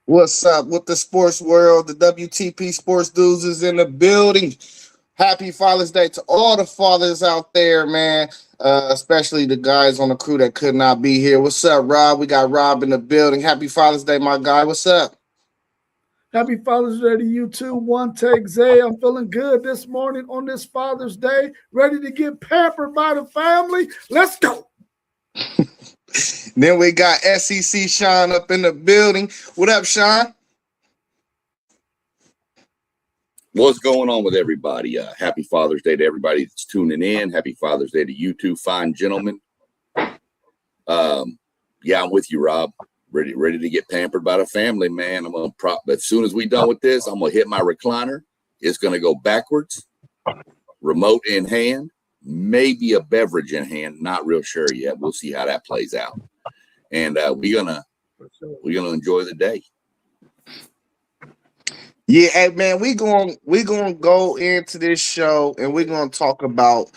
What's up with the sports world? The WTP Sports Dudes is in the building. Happy Father's Day to all the fathers out there, man. Especially the guys on the crew that could not be here. What's up, Rob? We got Rob in the building. Happy Father's Day, my guy. What's up? Happy Father's Day to you too. One take Zay. I'm feeling good this morning on this Father's Day. Ready to get pampered by the family. Let's go. Then we got SEC Sean up in the building. What up, Sean? What's going on with everybody? Happy Father's Day to everybody that's tuning in. Happy Father's Day to you two fine gentlemen. Yeah, I'm with you, Rob. Ready to get pampered by the family, man. I'm gonna but as soon as we done with this, I'm gonna hit my recliner. It's gonna go backwards, remote in hand, maybe a beverage in hand. Not real sure yet. We'll see how that plays out. And we're gonna enjoy the day. Yeah, hey man, we gonna go into this show and we're gonna talk about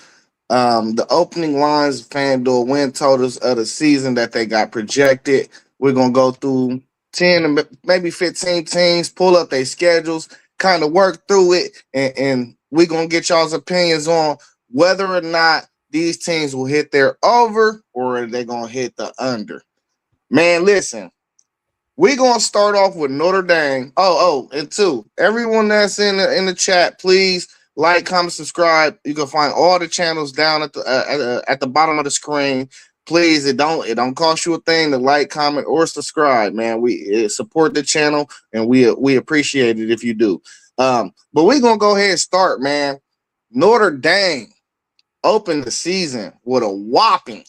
the opening lines of Fanduel win totals of the season that they got projected. We're gonna go through 10 and maybe 15 teams, pull up their schedules, kind of work through it, and we're gonna get y'all's opinions on whether or not these teams will hit their over or are they gonna hit the under. Man, listen. We're gonna start off with Notre Dame. And two, everyone that's in the chat, please like, comment, subscribe. You can find all the channels down at the bottom of the screen. Please, it don't cost you a thing to like, comment, or subscribe, man. We support the channel and we appreciate it if you do. But we're gonna go ahead and start, man. Notre Dame opened the season with a whopping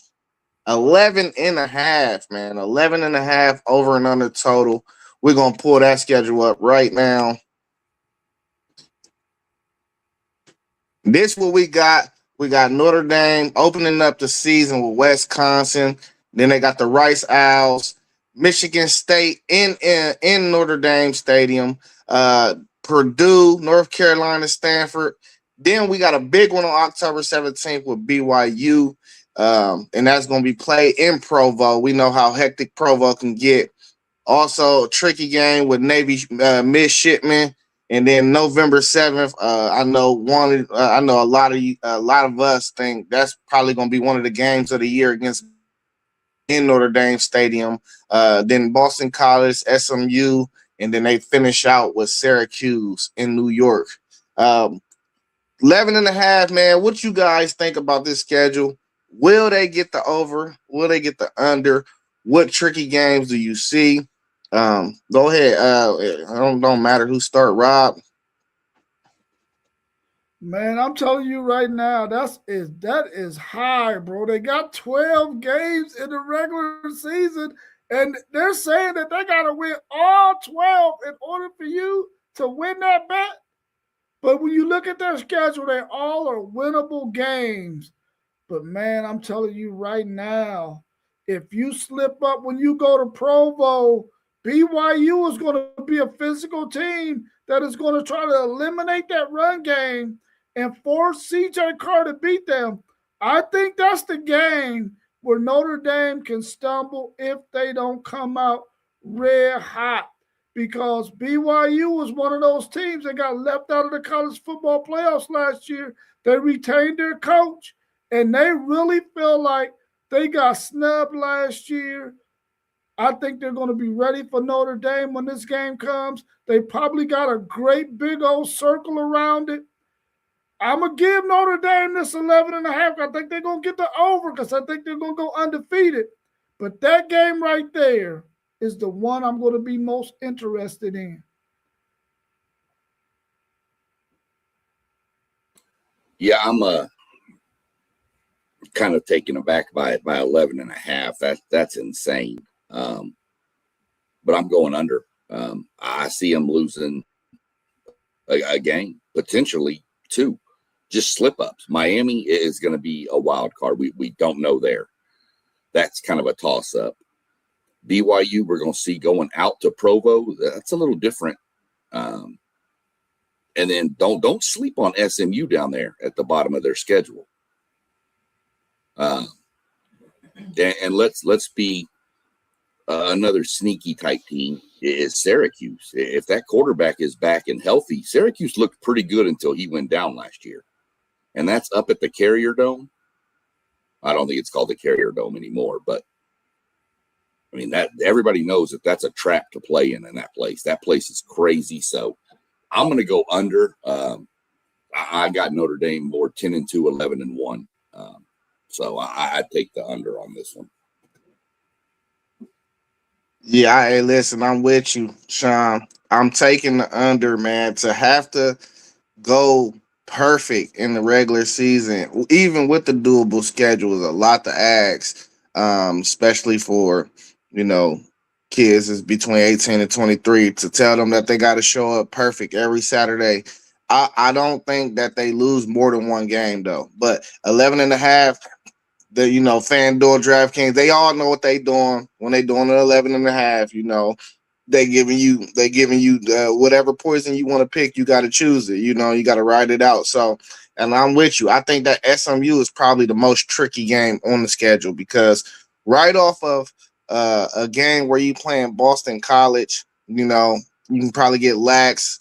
11 and a half, man. 11 and a half over and under total. We're going to pull that schedule up right now. This what we got. We got Notre Dame opening up the season with Wisconsin. Then they got the Rice Owls, Michigan State in Notre Dame Stadium, Purdue, North Carolina, Stanford. Then we got a big one on October 17th with BYU. And that's going to be played in Provo. We know how hectic Provo can get. Also, a tricky game with Navy midshipmen. And then November 7th, I know a lot of us think that's probably going to be one of the games of the year against in Notre Dame Stadium. Then Boston College, SMU, and then they finish out with Syracuse in New York. 11 and a half, man. What you guys think about this schedule? Will they get the over? Will they get the under? What tricky games do you see? Go ahead. Don't matter who start. Rob. Man, I'm telling you right now, that is high, bro. They got 12 games in the regular season, and they're saying that they gotta win all 12 in order for you to win that bet. But when you look at their schedule, they all are winnable games. But, man, I'm telling you right now, if you slip up when you go to Provo, BYU is going to be a physical team that is going to try to eliminate that run game and force C.J. Carr to beat them. I think that's the game where Notre Dame can stumble if they don't come out red hot, because BYU was one of those teams that got left out of the college football playoffs last year. They retained their coach. And they really feel like they got snubbed last year. I think they're going to be ready for Notre Dame when this game comes. They probably got a great big old circle around it. I'm going to give Notre Dame this 11 and a half. I think they're going to get the over because I think they're going to go undefeated. But that game right there is the one I'm going to be most interested in. Yeah, I'm kind of taken aback by it by 11 and a half. That's insane. But I'm going under. I see them losing a game, potentially two, just slip ups. Miami is going to be a wild card. We don't know there. That's kind of a toss up. BYU, we're going to see going out to Provo. That's a little different. And then don't sleep on SMU down there at the bottom of their schedule. And let's be another sneaky type team is Syracuse. If that quarterback is back and healthy, Syracuse looked pretty good until he went down last year. And that's up at the Carrier Dome. I don't think it's called the Carrier Dome anymore, but I mean, that everybody knows that that's a trap to play in that place. That place is crazy. So I'm going to go under. I got Notre Dame more 10-2, 11-1. So I take the under on this one. Yeah, hey, listen, I'm with you, Sean. I'm taking the under, man. To have to go perfect in the regular season, even with the doable schedule, is a lot to ask, especially for, kids is between 18 and 23, to tell them that they got to show up perfect every Saturday. I don't think that they lose more than one game, though. But 11.5, the FanDuel, DraftKings, they all know what they doing when they doing an 11.5. They giving you whatever poison you want to pick. You got to choose it. You got to ride it out. So, and I'm with you. I think that SMU is probably the most tricky game on the schedule, because right off of a game where you playing Boston College, you can probably get lax.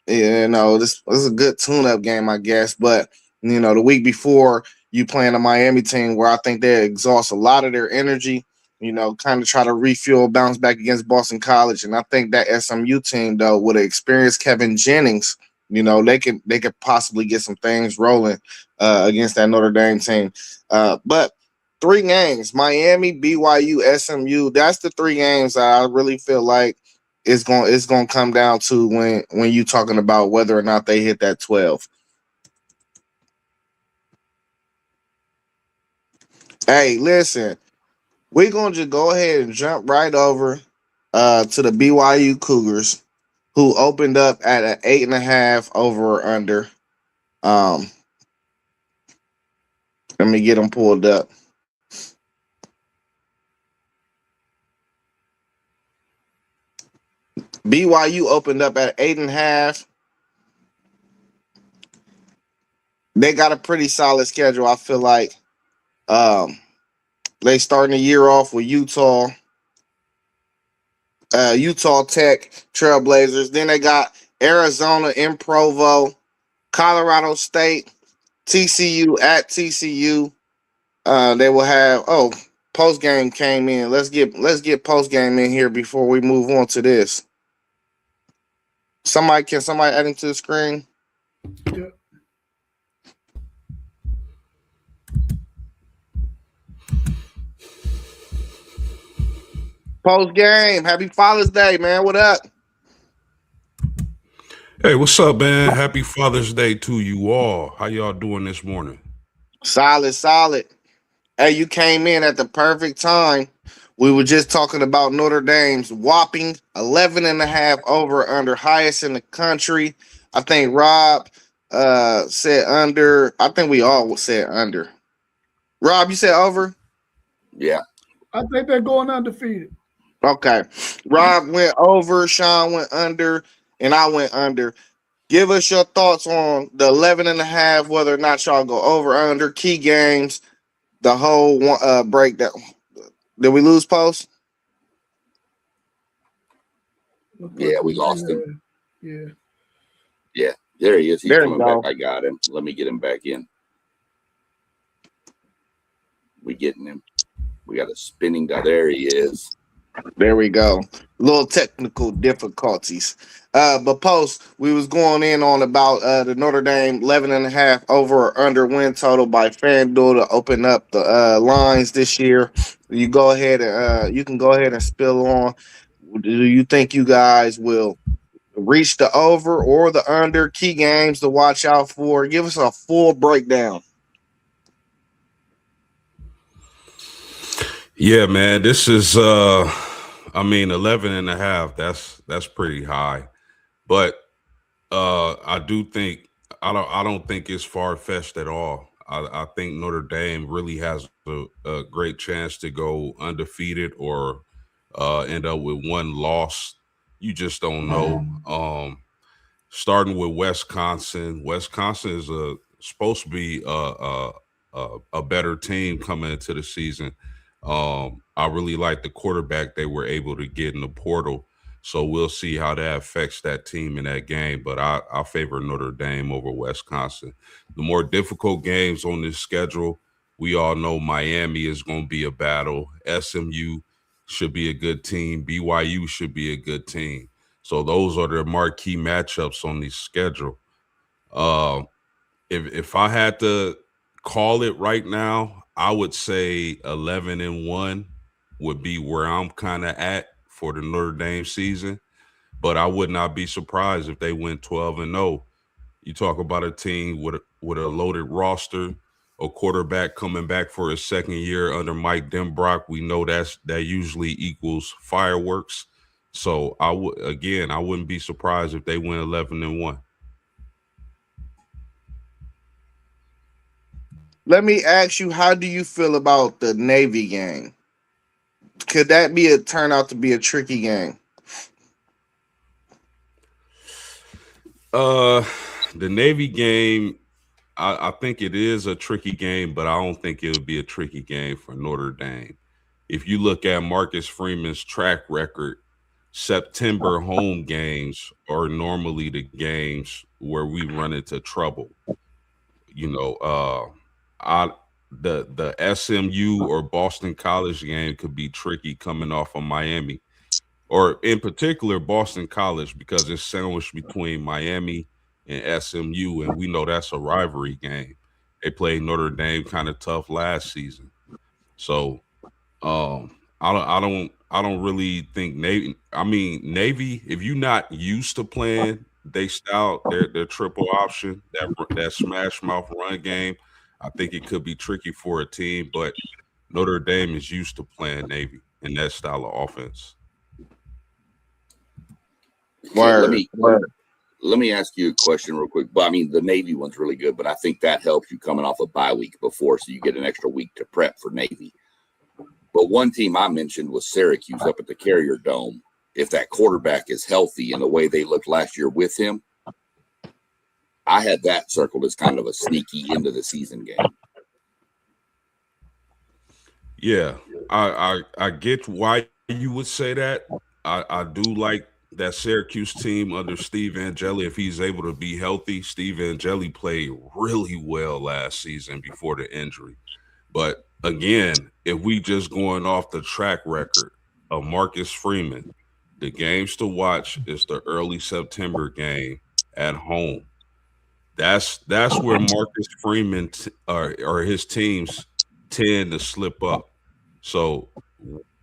This is a good tune-up game, I guess. But the week before, you playing a Miami team where I think they exhaust a lot of their energy, kind of try to refuel, bounce back against Boston College. And I think that SMU team, though, with an experienced Kevin Jennings, they could possibly get some things rolling against that Notre Dame team. But 3 games, Miami, BYU, SMU, that's the 3 games that I really feel like it's going to come down to when you're talking about whether or not they hit that 12. Hey, listen, we're going to just go ahead and jump right over to the BYU Cougars, who opened up at an 8.5 over or under. Let me get them pulled up. BYU opened up at 8.5. They got a pretty solid schedule, I feel like. They starting the year off with Utah Tech, Trailblazers. Then they got Arizona in Provo, Colorado State, TCU at TCU. They will have post game came in. Let's get post game in here before we move on to this. Can somebody add him to the screen? Yeah. Post game. Happy Father's Day, man. What up? Hey, what's up, man? Happy Father's Day to you all. How y'all doing this morning? Solid. Hey, you came in at the perfect time. We were just talking about Notre Dame's whopping 11.5 over under, highest in the country. I think Rob said under. I think we all said under. Rob, you said over? Yeah. I think they're going undefeated. Okay. Rob went over, Sean went under, and I went under. Give us your thoughts on the 11.5, whether or not y'all go over, under, key games, the whole breakdown. Did we lose Post? Yeah, we lost him. Yeah. There he is. He's There coming back. I got him. Let me get him back in. We getting him. We got a spinning guy. There he is. There we go. Little technical difficulties. But Post, we was going in on about the Notre Dame 11.5 over or under win total by FanDuel to open up the lines this year. You go ahead and you can go ahead and spill on. Do you think you guys will reach the over or the under? Key games to watch out for. Give us a full breakdown. Yeah, man, this is 11.5. That's pretty high. But I do think I don't think it's far-fetched at all. I think Notre Dame really has a great chance to go undefeated or end up with one loss. You just don't know. Starting with Wisconsin is supposed to be a better team coming into the season. I really like the quarterback they were able to get in the portal. So we'll see how that affects that team in that game. But I favor Notre Dame over Wisconsin. The more difficult games on this schedule, we all know Miami is going to be a battle. SMU should be a good team. BYU should be a good team. So those are the marquee matchups on the schedule. Uh, if I had to call it right now, I would say 11-1 would be where I'm kind of at for the Notre Dame season. But I would not be surprised if they went 12-0. You talk about a team with a loaded roster, a quarterback coming back for his second year under Mike Denbrock. We know that usually equals fireworks. So I wouldn't be surprised if they went 11-1. Let me ask you, how do you feel about the Navy game? Could that turn out to be a tricky game? The Navy game, I think it is a tricky game, but I don't think it would be a tricky game for Notre Dame. If you look at Marcus Freeman's track record, September home games are normally the games where we run into trouble. You know, the SMU or Boston College game could be tricky coming off of Miami, or in particular Boston College, because it's sandwiched between Miami and SMU, and we know that's a rivalry game. They played Notre Dame kind of tough last season, so I don't really think Navy. I mean, Navy, if you're not used to playing they style, their triple option, that smash mouth run game, I think it could be tricky for a team. But Notre Dame is used to playing Navy in that style of offense. Let me ask you a question real quick. But I mean, the Navy one's really good, but I think that helps you coming off a bye week before, so you get an extra week to prep for Navy. But one team I mentioned was Syracuse up at the Carrier Dome. If that quarterback is healthy and the way they looked last year with him, I had that circled as kind of a sneaky end of the season game. Yeah, I get why you would say that. I do like that Syracuse team under Steve Angeli. If he's able to be healthy, Steve Angeli played really well last season before the injury. But again, if we just going off the track record of Marcus Freeman, the games to watch is the early September game at home. That's where Marcus Freeman or his teams tend to slip up. So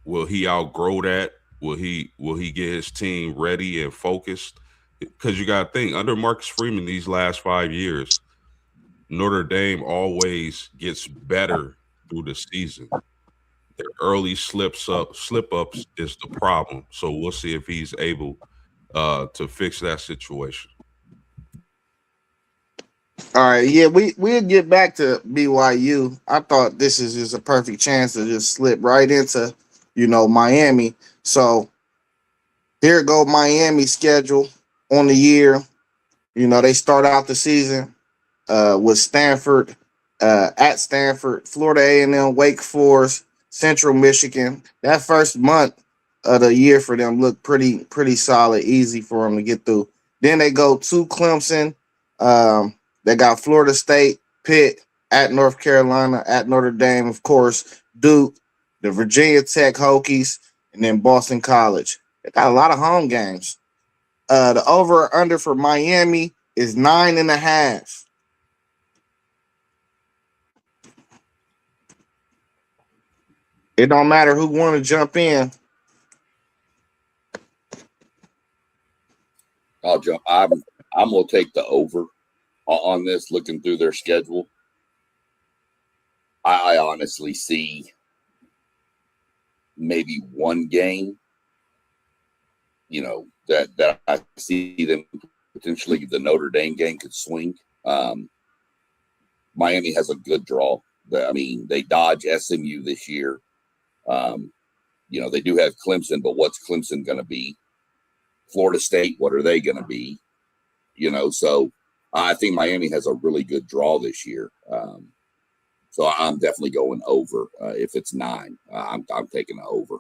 will he outgrow that? Will he get his team ready and focused? Because you got to think, under Marcus Freeman these last 5 years, Notre Dame always gets better through the season. Their early slip ups is the problem. So we'll see if he's able to fix that situation. All right, yeah, we'll get back to BYU. I thought this is just a perfect chance to just slip right into, Miami. So here go Miami's schedule on the year. They start out the season with Stanford, at Stanford, Florida A&M, Wake Forest, Central Michigan. That first month of the year for them looked pretty solid, easy for them to get through. Then they go to Clemson. They got Florida State, Pitt, at North Carolina, at Notre Dame, of course, Duke, the Virginia Tech Hokies, and then Boston College. They got a lot of home games. The over or under for Miami is 9.5. It don't matter who want to jump in. I'll jump. I'm gonna take the over on this. Looking through their schedule, I honestly see maybe one game. That I see them potentially the Notre Dame game could swing. Miami has a good draw. They dodge SMU this year. They do have Clemson, but what's Clemson going to be? Florida State, what are they going to be? So I think Miami has a really good draw this year. So I'm definitely going over. If it's 9, I'm taking the over.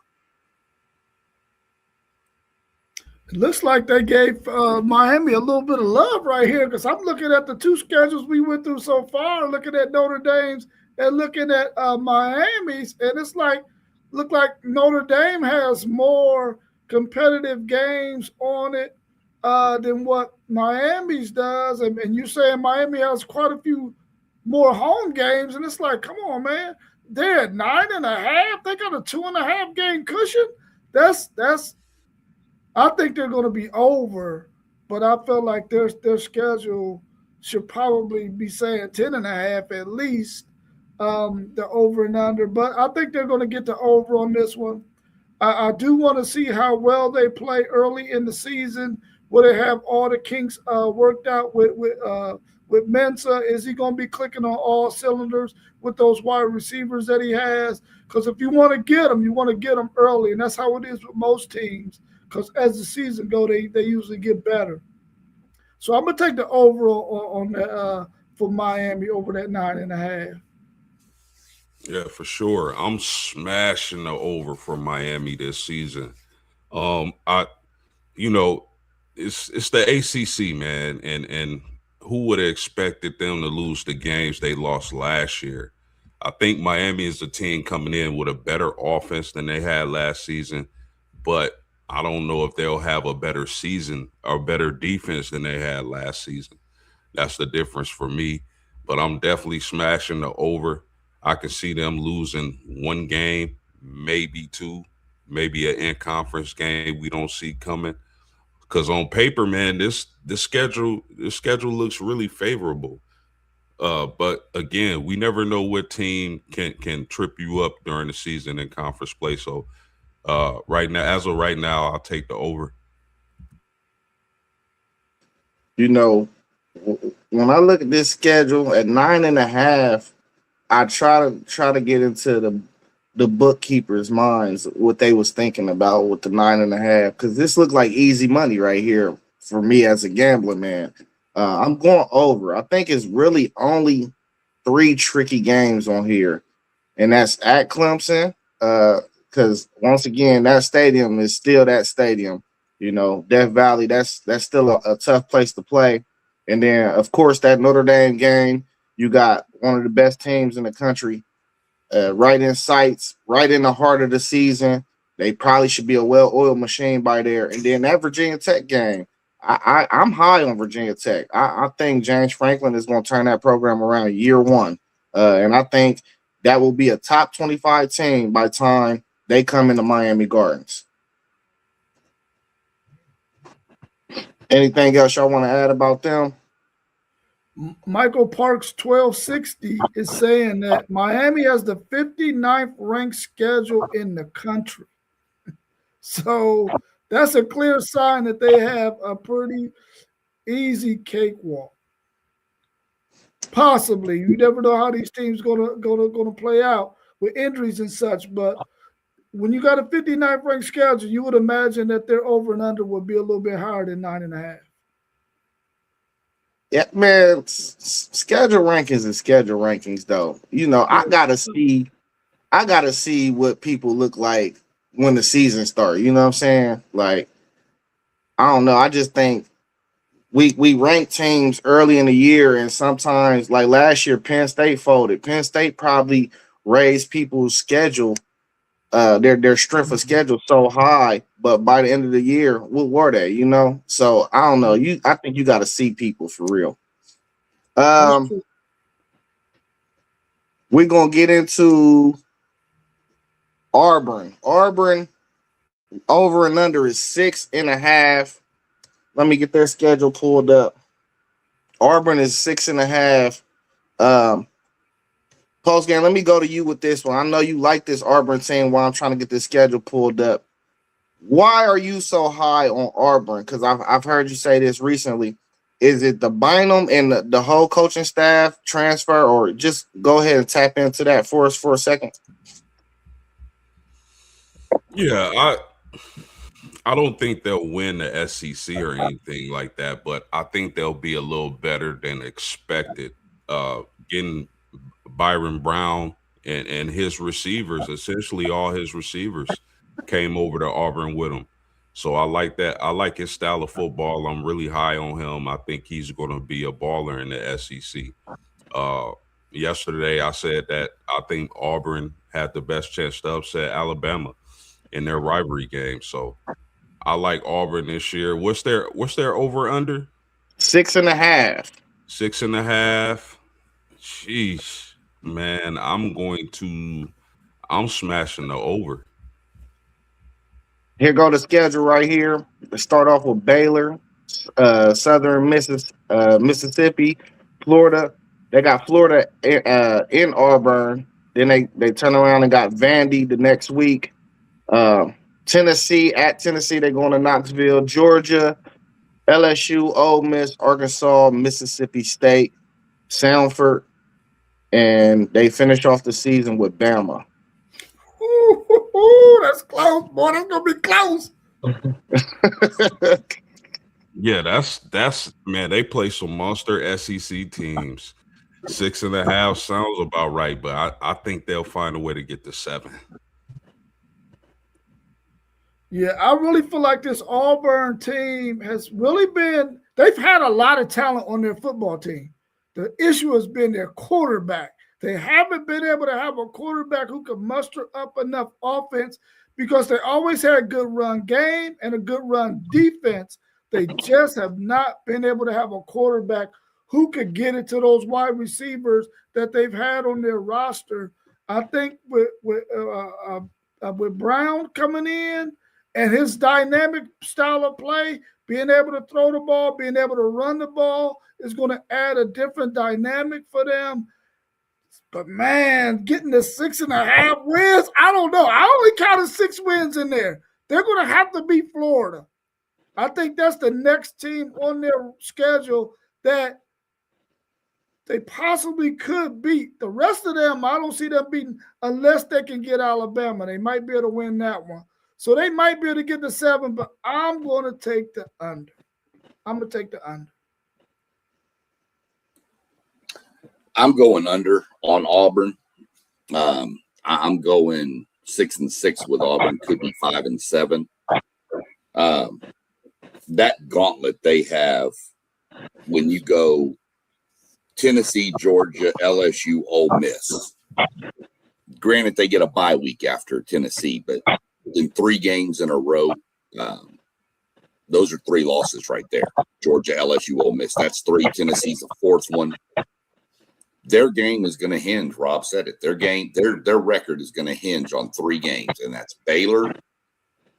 It looks like they gave Miami a little bit of love right here because I'm looking at the two schedules we went through so far, looking at Notre Dame's and looking at Miami's, and it's like look like Notre Dame has more competitive games on it than what Miami's does, and you saying Miami has quite a few more home games, and it's like, come on, man, they're at 9.5. They got a 2.5 game cushion. That's I think they're going to be over, but I feel like their schedule should probably be saying 10.5 at least, the over and under. But I think they're going to get the over on this one. I do want to see how well they play early in the season. Will they have all the kinks worked out with Mensa? Is he going to be clicking on all cylinders with those wide receivers that he has? Because if you want to get them, you want to get them early, and that's how it is with most teams. Because as the season go, they usually get better. So I'm gonna take the over on that for Miami over that 9.5. Yeah, for sure. I'm smashing the over for Miami this season. I you know, it's the ACC, man, and who would have expected them to lose the games they lost last year? I think Miami is the team coming in with a better offense than they had last season, but I don't know if they'll have a better season or better defense than they had last season. That's the difference for me. But I'm definitely smashing the over. I can see them losing one game, maybe two, maybe an in-conference game we don't see coming. Because on paper, man, this schedule looks really favorable. But again, we never know what team can trip you up during the season in conference play. So right now, as of right now, I'll take the over. You know, when I look at this schedule at 9.5, I try to get into the bookkeepers' minds what they was thinking about with the 9.5, because this looked like easy money right here for me as a gambling man. I'm going over. I think it's really only 3 tricky games on here, and that's at Clemson. Because once again, that stadium is still that stadium. You know, Death Valley. That's still a tough place to play. And then, of course, that Notre Dame game. You got one of the best teams in the country, right in sights, right in the heart of the season. They probably should be a well-oiled machine by there. And then that Virginia Tech game. I'm high on Virginia Tech. I think James Franklin is going to turn that program around year one. And I think that will be a top 25 team by the time they come into Miami Gardens. Anything else y'all want to add about them? Michael Parks 1260 is saying that Miami has the 59th ranked schedule in the country. So that's a clear sign that they have a pretty easy cakewalk. Possibly, you never know how these teams gonna play out with injuries and such. But when you got a 59th ranked schedule, you would imagine that their over and under would be a little bit higher than 9.5. Yeah, man. Schedule rankings and schedule rankings, though. You know, I gotta see what people look like when the season starts. You know what I'm saying? Like, I don't know. I just think we rank teams early in the year, and sometimes, like last year, Penn State folded. Penn State probably raised people's schedule, their strength of schedule so high, but by the end of the year, what were they? You know, so I don't know. I think you got to see people for real. We're gonna get into Auburn. Auburn over and under is 6.5. Let me get their schedule pulled up. Auburn is 6.5. Post game, let me go to you with this one. I know you like this Auburn team while I'm trying to get this schedule pulled up. Why are you so high on Auburn? Because I've heard you say this recently. Is it the Bynum and the whole coaching staff transfer, or just go ahead and tap into that for us for a second? Yeah, I don't think they'll win the SEC or anything like that, but I think they'll be a little better than expected. Getting Byron Brown and his receivers, essentially all his receivers, came over to Auburn with him. So I like that. I like his style of football. I'm really high on him. I think he's going to be a baller in the SEC. Yesterday, I said that I think Auburn had the best chance to upset Alabama in their rivalry game. So I like Auburn this year. What's their over under? 6.5. 6.5. Jeez, man, I'm smashing the over. Here go the schedule right here. Let's start off with Baylor, Southern Mississippi, Florida. They got Florida in Auburn. Then they turn around and got Vandy the next week. Tennessee, they're going to Knoxville, Georgia, LSU, Ole Miss, Arkansas, Mississippi State, Sanford, and they finish off the season with Bama. Ooh, that's close, boy. That's gonna be close. Yeah, that's man. They play some monster SEC teams. 6.5 sounds about right, but I think they'll find a way to get to 7. Yeah, I really feel like this Auburn team has really been. They've had a lot of talent on their football team. The issue has been their quarterback. They haven't been able to have a quarterback who can muster up enough offense because they always had a good run game and a good run defense. They just have not been able to have a quarterback who could get it to those wide receivers that they've had on their roster. I think with Brown coming in and his dynamic style of play, being able to throw the ball, being able to run the ball is going to add a different dynamic for them. But, man, getting the 6.5 wins, I don't know. I only counted 6 wins in there. They're going to have to beat Florida. I think that's the next team on their schedule that they possibly could beat. The rest of them, I don't see them beating unless they can get Alabama. They might be able to win that one. So they might be able to get the 7, but I'm going to take the under. I'm going under on Auburn. I'm going 6-6 with Auburn. Could be 5-7. That gauntlet they have when you go Tennessee, Georgia, LSU, Ole Miss. Granted, they get a bye week after Tennessee, but in 3 games in a row, those are 3 losses right there. Georgia, LSU, Ole Miss. That's 3. Tennessee's the 4th one. Their game is going to hinge. Rob said it. Their record is going to hinge on 3 games, and that's Baylor,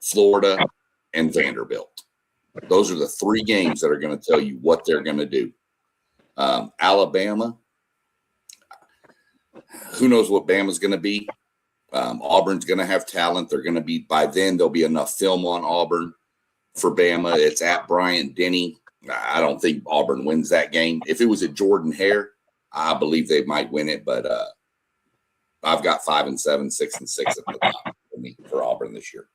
Florida, and Vanderbilt. Those are the 3 games that are going to tell you what they're going to do. Alabama, who knows what Bama's going to be? Auburn's going to have talent. They're going to be, by then, there'll be enough film on Auburn for Bama. It's at Bryant-Denny. I don't think Auburn wins that game. If it was at Jordan-Hare, I believe they might win it, but I've got 5-7, 6-6 at the top for Auburn this year.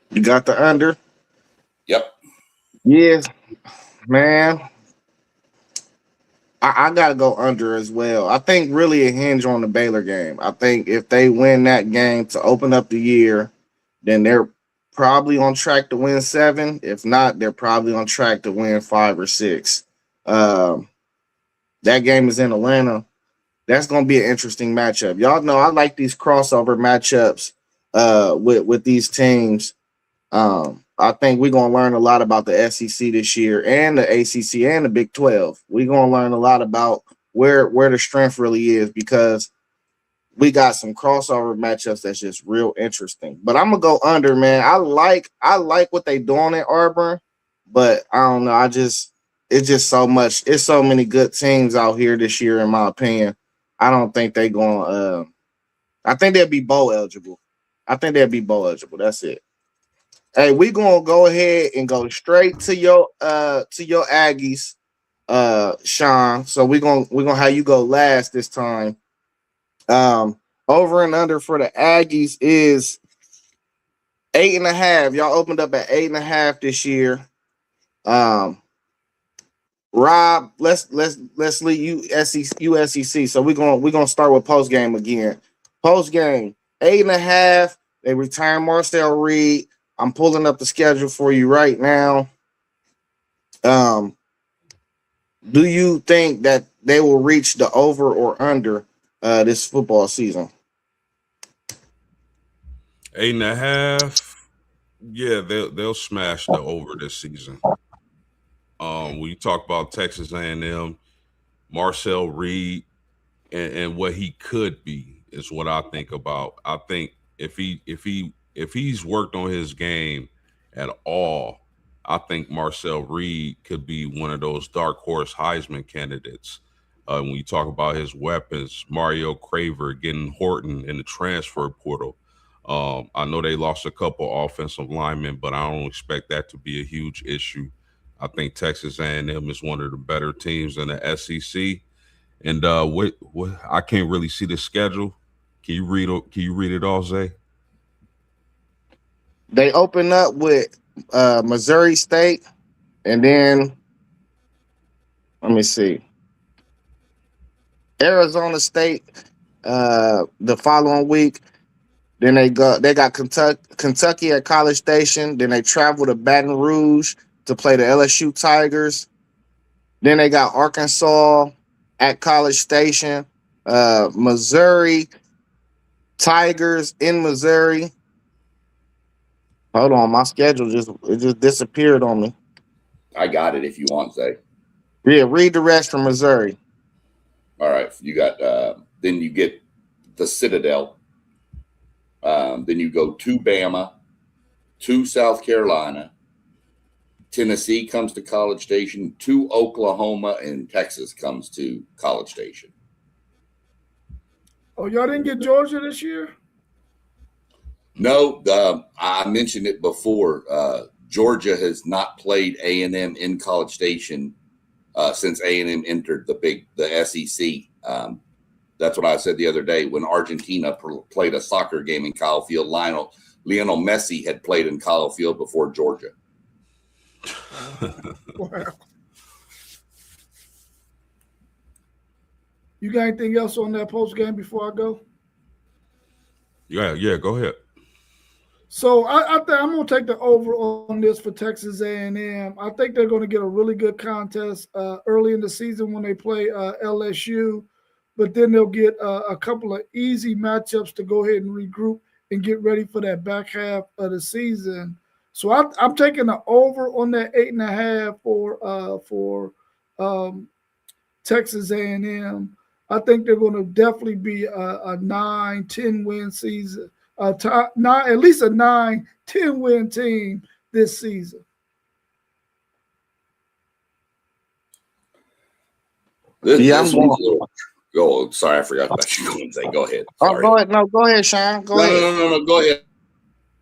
You got the under? Yep. Yes, man. I got to go under as well. I think really it hinge on the Baylor game. I think if they win that game to open up the year, then they're probably on track to win 7. If not, they're probably on track to win 5 or 6. That game is in Atlanta. That's going to be an interesting matchup. Y'all know I like these crossover matchups with these teams. I think we're going to learn a lot about the SEC this year and the ACC and the Big 12. We're going to learn a lot about where the strength really is because we got some crossover matchups that's just real interesting. But I'm going to go under, man. I like what they doing at Auburn, but I don't know. It's just so much. It's so many good teams out here this year, in my opinion. I don't think they're going I think they'll be bowl eligible. That's it. Hey, we're gonna go ahead and go straight to your Aggies, Sean. So we're gonna have you go last this time. Over and under for the Aggies is 8.5. Y'all opened up at 8.5 this year. Rob, let's leave you SEC. So we're gonna start with post game again. Post game 8.5. They retire Marcel Reed. I'm pulling up the schedule for you right now. Do you think that they will reach the over or under this football season? 8.5. Yeah, they'll smash the over this season. When you talk about Texas A&M, Marcel Reed, and what he could be is what I think about. I think if he's worked on his game at all, I think Marcel Reed could be one of those dark horse Heisman candidates. When you talk about his weapons, Mario Craver getting Horton in the transfer portal. I know they lost a couple offensive linemen, but I don't expect that to be a huge issue. I think Texas A&M is one of the better teams in the SEC. And what I can't really see the schedule. Can you read it all, Zay? They open up with Missouri State, and then let me see, Arizona State the following week. Then they got Kentucky at College Station. Then they travel to Baton Rouge to play the LSU Tigers. Then they got Arkansas at College Station, Missouri Tigers in Missouri. Hold on, my schedule just disappeared on me. I got it if you want, Zay. Yeah, read the rest from Missouri. All right, you got then you get the Citadel. Then you go to Bama, to South Carolina. Tennessee comes to College Station, to Oklahoma, and Texas comes to College Station. Oh, y'all didn't get Georgia this year? No, I mentioned it before. Georgia has not played A&M in College Station since A&M entered the SEC. That's what I said the other day when Argentina played a soccer game in Kyle Field. Lionel Messi had played in Kyle Field before Georgia. Wow. You got anything else on that post game before I go? Yeah, go ahead. So I think I'm going to take the over on this for Texas A&M. I think they're going to get a really good contest early in the season when they play LSU, but then they'll get a couple of easy matchups to go ahead and regroup and get ready for that back half of the season. So I'm taking the over on that 8.5 for Texas A&M. I think they're going to definitely be a 9-10 win season. At least a 9-10 win team this season. This go. Sorry, I forgot about you. Go ahead. Oh, go ahead. No, go ahead, Sean. Go ahead. No. Go ahead.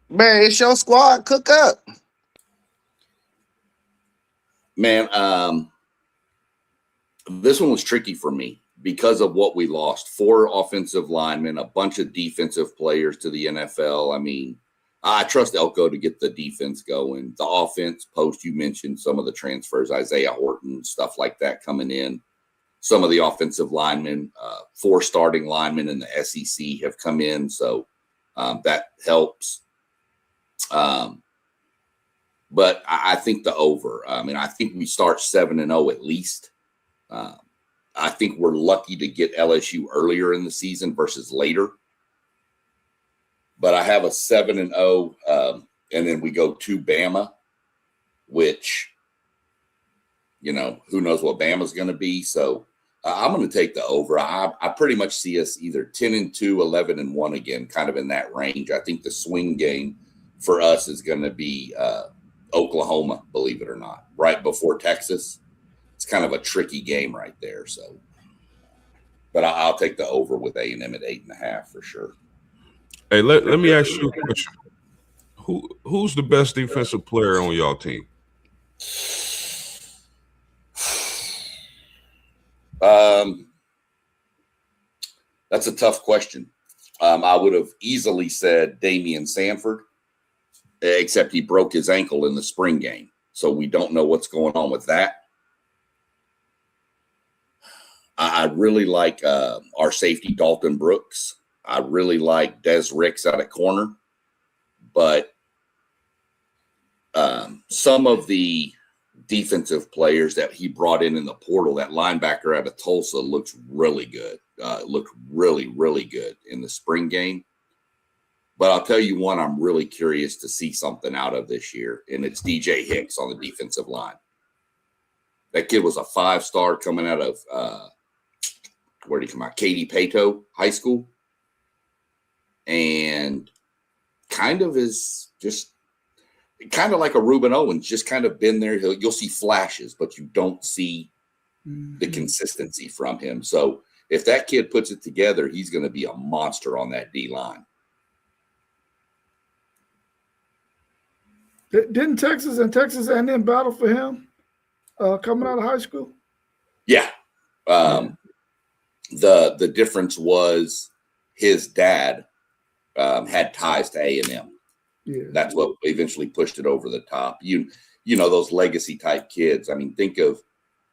Man, it's your squad. Cook up. Man, this one was tricky for me because of what we lost. 4 offensive linemen, a bunch of defensive players to the NFL. I mean, I trust Elko to get the defense going. The offense, post, you mentioned some of the transfers, Isaiah Horton, stuff like that coming in. Some of the offensive linemen, 4 starting linemen in the SEC have come in, so that helps. But I think the over. I mean, I think we start 7-0 at least. I think we're lucky to get LSU earlier in the season versus later. But I have a 7-0, and then we go to Bama, which, who knows what Bama's going to be. So I'm going to take the over. I pretty much see us either 10-2, 11-1 again, kind of in that range. I think the swing game for us is going to be Oklahoma, believe it or not, right before Texas. It's kind of a tricky game right there. So, but I'll take the over with A&M at 8.5 for sure. Hey, let me ask you a question. Who's the best defensive player on y'all team? That's a tough question. I would have easily said Damian Sanford, except he broke his ankle in the spring game. So we don't know what's going on with that. I really like our safety, Dalton Brooks. I really like Des Ricks out at corner. But some of the defensive players that he brought in the portal, that linebacker out of Tulsa looks really good. Looked really, really good in the spring game. But I'll tell you one I'm really curious to see something out of this year, and it's DJ Hicks on the defensive line. That kid was a 5-star coming out of where did he come out? Katy Pato High School. And kind of is just kind of like a Reuben Owens, just kind of been there. You'll see flashes, but you don't see the consistency from him. So if that kid puts it together, he's going to be a monster on that D line. Didn't Texas and Texas A&M battle for him coming out of high school? Yeah. The difference was his dad had ties to A&M. Yeah. That's what eventually pushed it over the top. You know, those legacy type kids. I mean, think of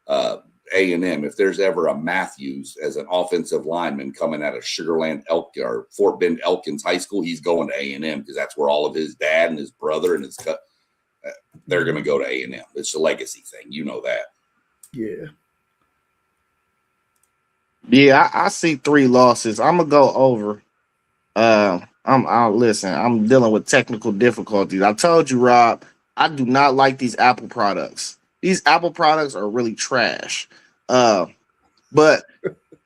A&M. If there's ever a Matthews as an offensive lineman coming out of Sugarland or Fort Bend Elkins High School, he's going to A&M because that's where all of his dad and his brother and his they're going to go to A&M. It's a legacy thing. You know that. Yeah. Yeah, I see 3 losses. I'm gonna go over. Listen, I'm dealing with technical difficulties. I told you, Rob, I do not like these Apple products. These Apple products are really trash. But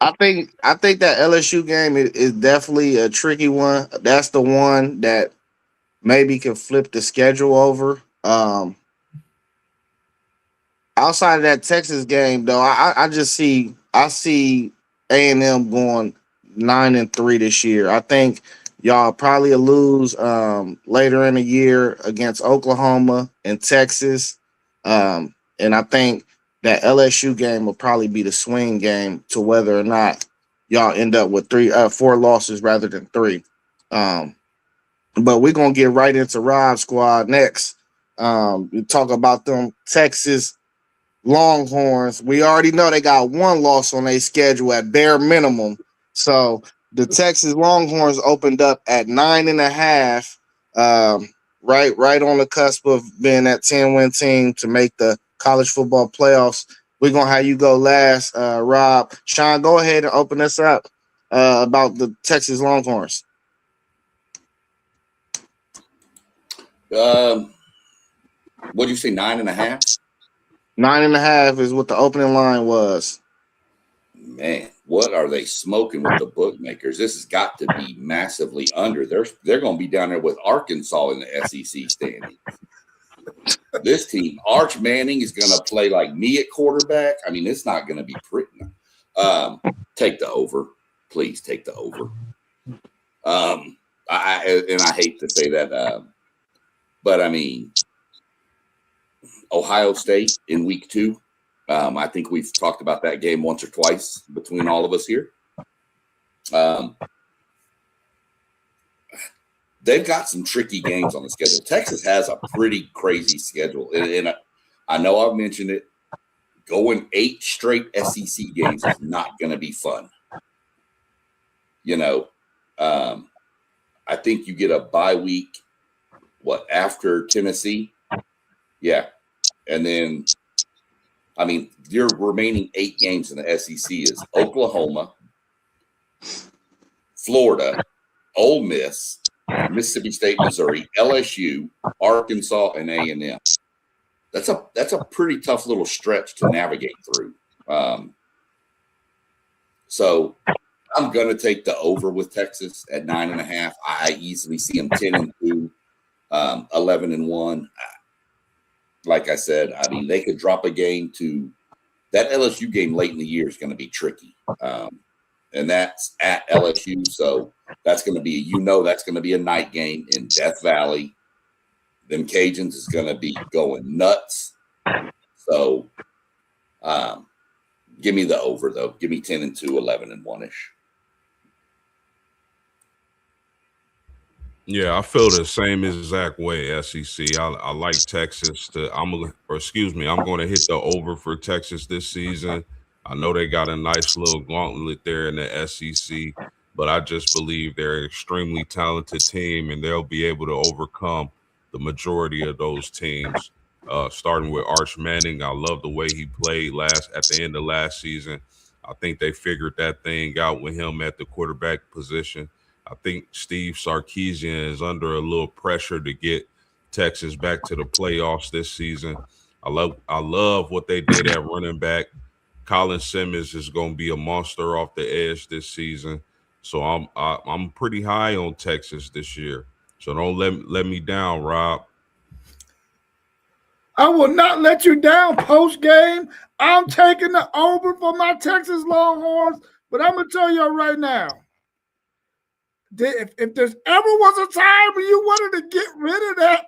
I think that LSU game is definitely a tricky one. That's the one that maybe can flip the schedule over. Outside of that Texas game, though, I see A&M going 9-3 this year. I think y'all probably lose later in the year against Oklahoma and Texas. And I think that LSU game will probably be the swing game to whether or not y'all end up with 4 losses rather than 3. But we're gonna get right into Rob's squad next. We talk about them Texas Longhorns. We already know they got 1 loss on their schedule at bare minimum. So the Texas Longhorns opened up at 9.5, right on the cusp of being that 10-win team to make the college football playoffs. We're gonna have you go last, Rob. Sean, go ahead and open us up about the Texas Longhorns. What did you say? 9.5? 9.5 is what the opening line was. Man, what are they smoking with the bookmakers? This has got to be massively under. They're going to be down there with Arkansas in the SEC standing. This team, Arch Manning is going to play like me at quarterback. I mean, it's not going to be pretty. Take the over, please. Take the over. I hate to say that, but I mean, Ohio State in week 2. I think we've talked about that game once or twice between all of us here. They've got some tricky games on the schedule. Texas has a pretty crazy schedule. And I know I've mentioned it. Going 8 straight SEC games is not going to be fun. You know, I think you get a bye week, after Tennessee? Yeah. And then, I mean, your remaining 8 games in the SEC is Oklahoma, Florida, Ole Miss, Mississippi State, Missouri, LSU, Arkansas, and A&M. That's a pretty tough little stretch to navigate through. So I'm going to take the over with Texas at 9.5. I easily see them 10-2, 11-1. Like I said, I mean, they could drop a game to that LSU game late in the year is going to be tricky. And that's at LSU. So that's going to be, that's going to be a night game in Death Valley. Them Cajuns is going to be going nuts. So give me the over, though. Give me 10-2, 11-1-ish. Yeah, I feel the same exact way. SEC. I like Texas. I'm going to hit the over for Texas this season. I know they got a nice little gauntlet there in the SEC, but I just believe they're an extremely talented team, and they'll be able to overcome the majority of those teams. Starting with Arch Manning, I love the way he played at the end of last season. I think they figured that thing out with him at the quarterback position. I think Steve Sarkisian is under a little pressure to get Texas back to the playoffs this season. I love what they did at running back. Colin Simmons is going to be a monster off the edge this season. So I'm pretty high on Texas this year. So don't let me down, Rob. I will not let you down post game. I'm taking the over for my Texas Longhorns, but I'm going to tell you right now, if there's ever was a time when you wanted to get rid of that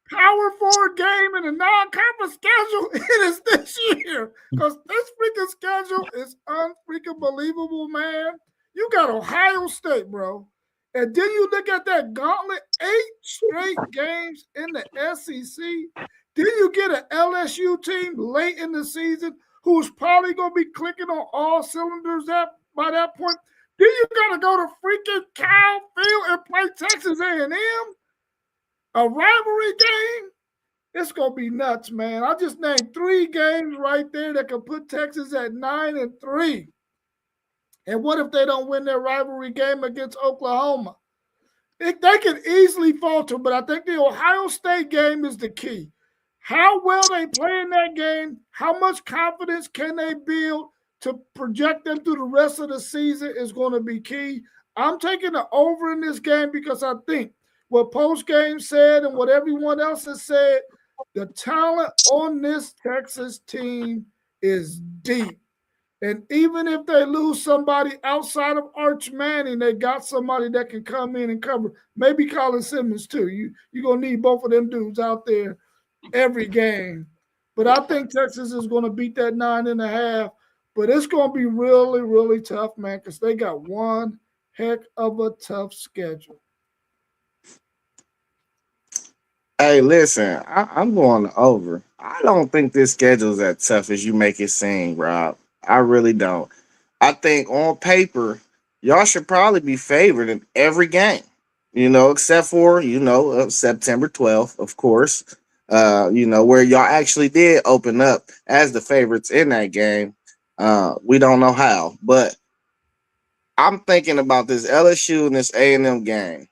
Power 4 game in a non-conference schedule, it is this year. Because this freaking schedule is unfreaking believable, man. You got Ohio State, bro. And then you look at that gauntlet, 8 straight games in the SEC. Then you get an LSU team late in the season who's probably going to be clicking on all cylinders by that point. Then you got to go to freaking Kyle Field and play Texas A&M. A rivalry game, it's going to be nuts, man. I just named 3 games right there that could put Texas at 9-3. And what if they don't win their rivalry game against Oklahoma? They can easily falter, but I think the Ohio State game is the key. How well they play in that game, how much confidence can they build to project them through the rest of the season is going to be key. I'm taking the over in this game because I think what post-game said and what everyone else has said, the talent on this Texas team is deep. And even if they lose somebody outside of Arch Manning, they got somebody that can come in and cover. Maybe Colin Simmons too. You're going to need both of them dudes out there every game. But I think Texas is going to beat that 9.5. But it's going to be really, really tough, man, because they got one heck of a tough schedule. Hey, listen, I'm going over. I don't think this schedule is as tough as you make it seem, Rob. I really don't. I think on paper, y'all should probably be favored in every game, except for, September 12th, of course, where y'all actually did open up as the favorites in that game. We don't know how, but I'm thinking about this LSU and this A&M game.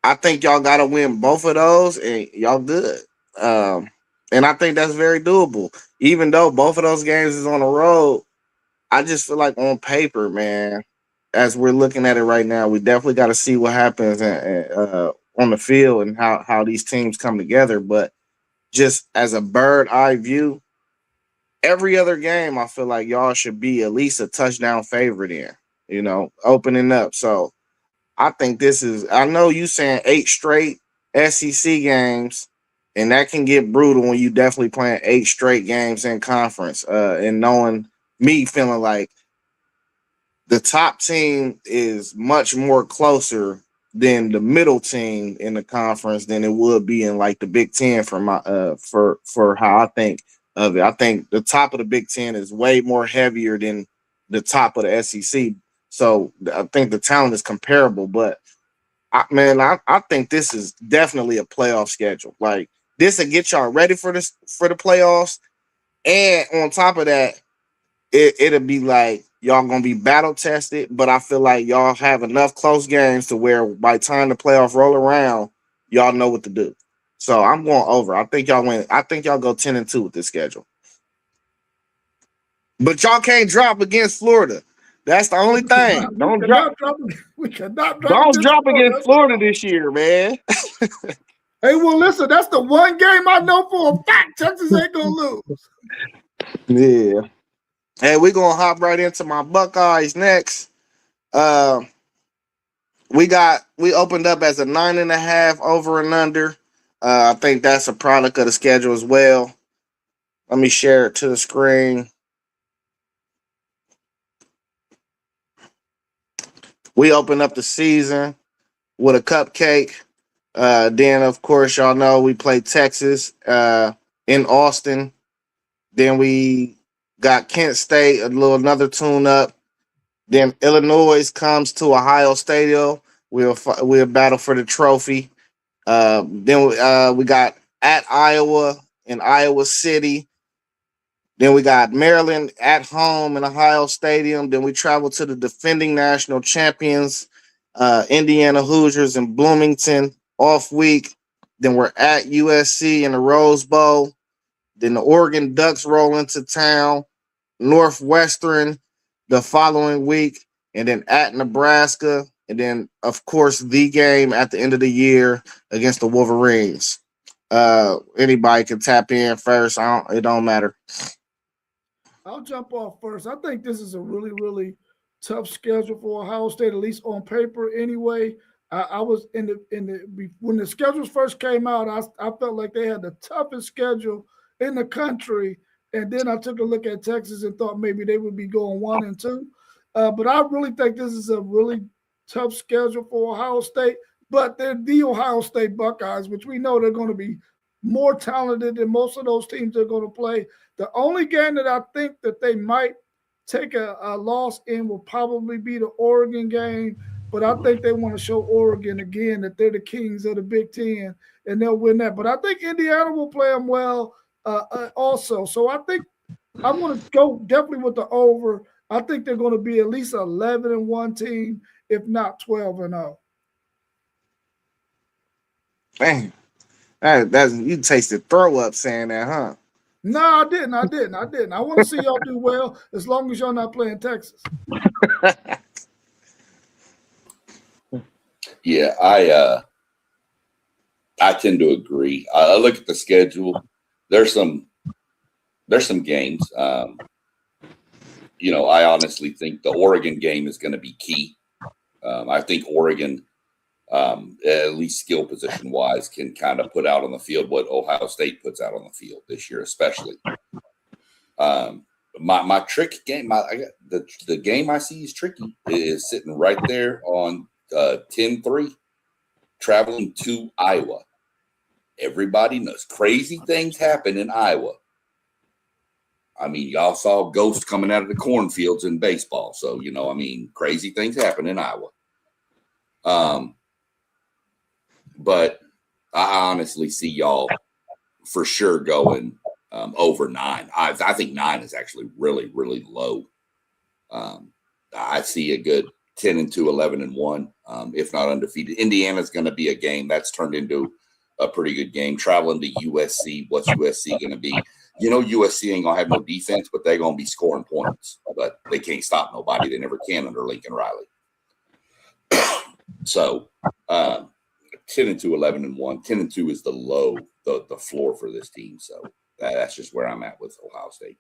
I think y'all got to win both of those, and y'all good. And I think that's very doable. Even though both of those games is on the road, I just feel like on paper, man, as we're looking at it right now, we definitely got to see what happens on the field and how these teams come together. But just as a bird eye view, every other game, I feel like y'all should be at least a touchdown favorite in, opening up. So I think I know you saying 8 straight SEC games, and that can get brutal when you definitely playing 8 straight games in conference. And knowing me feeling like the top team is much more closer than the middle team in the conference than it would be in like the Big Ten for how I think of it. I think the top of the Big Ten is way more heavier than the top of the SEC. So I think the talent is comparable, but I think this is definitely a playoff schedule. Like this will get y'all ready for the playoffs, and on top of that, it'll be like y'all gonna be battle tested. But I feel like y'all have enough close games to where by the time the playoff roll around, y'all know what to do. So I'm going over. I think y'all win. I think y'all go 10-2 with this schedule. But y'all can't drop against Florida. That's the only thing. Don't drop against Florida this year, man. Hey, well, listen, that's the one game I know for a fact Texas ain't gonna lose. Yeah. Hey, we're gonna hop right into my Buckeyes next. We opened up as a 9.5 over and under. I think that's a product of the schedule as well. Let me share it to the screen. We opened up the season with a cupcake. Then, of course, y'all know we played Texas in Austin. Then we Got Kent State, another tune up. Then Illinois comes to Ohio Stadium. We'll battle for the trophy. Then we got at Iowa in Iowa City. Then we got Maryland at home in Ohio Stadium. Then we travel to the defending national champions, Indiana Hoosiers in Bloomington off week. Then we're at USC in the Rose Bowl. Then the Oregon Ducks roll into town, Northwestern the following week, and then at Nebraska. And then, of course, the game at the end of the year against the Wolverines. Anybody can tap in first. It don't matter. I'll jump off first. I think this is a really, really tough schedule for Ohio State, at least on paper. Anyway, I was when the schedules first came out, I felt like they had the toughest schedule in the country. And then I took a look at Texas and thought maybe they would be going 1-2. But I really think this is a really tough schedule for Ohio State. But they're the Ohio State Buckeyes, which we know they're going to be more talented than most of those teams they're going to play. The only game that I think that they might take a loss in will probably be the Oregon game. But I think they want to show Oregon again that they're the kings of the Big Ten, and they'll win that. But I think Indiana will play them well also. So I think I'm going to go definitely with the over. I think they're going to be at least 11-1 team, if not 12-0. Man, that's you tasted throw up saying that, huh? No, I didn't. I want to see y'all do well as long as y'all not playing Texas. Yeah, I tend to agree. I look at the schedule. There's some games. I honestly think the Oregon game is going to be key. I think Oregon, at least skill position wise, can kind of put out on the field what Ohio State puts out on the field this year, especially. My trick game, the game I see is tricky. Is sitting right there on 10-3, traveling to Iowa. Everybody knows crazy things happen in Iowa. I mean, y'all saw ghosts coming out of the cornfields in baseball. So, crazy things happen in Iowa. But I honestly see y'all for sure going over 9. I think 9 is actually really, really low. I see a good 10-2, 11-1, if not undefeated. Indiana's going to be a game that's turned into a pretty good game. Traveling to USC, what's USC going to be? USC ain't going to have no defense, but they're going to be scoring points. But they can't stop nobody. They never can under Lincoln Riley. So 10-2, 11-1. 10-2 is the floor for this team. So that's just where I'm at with Ohio State.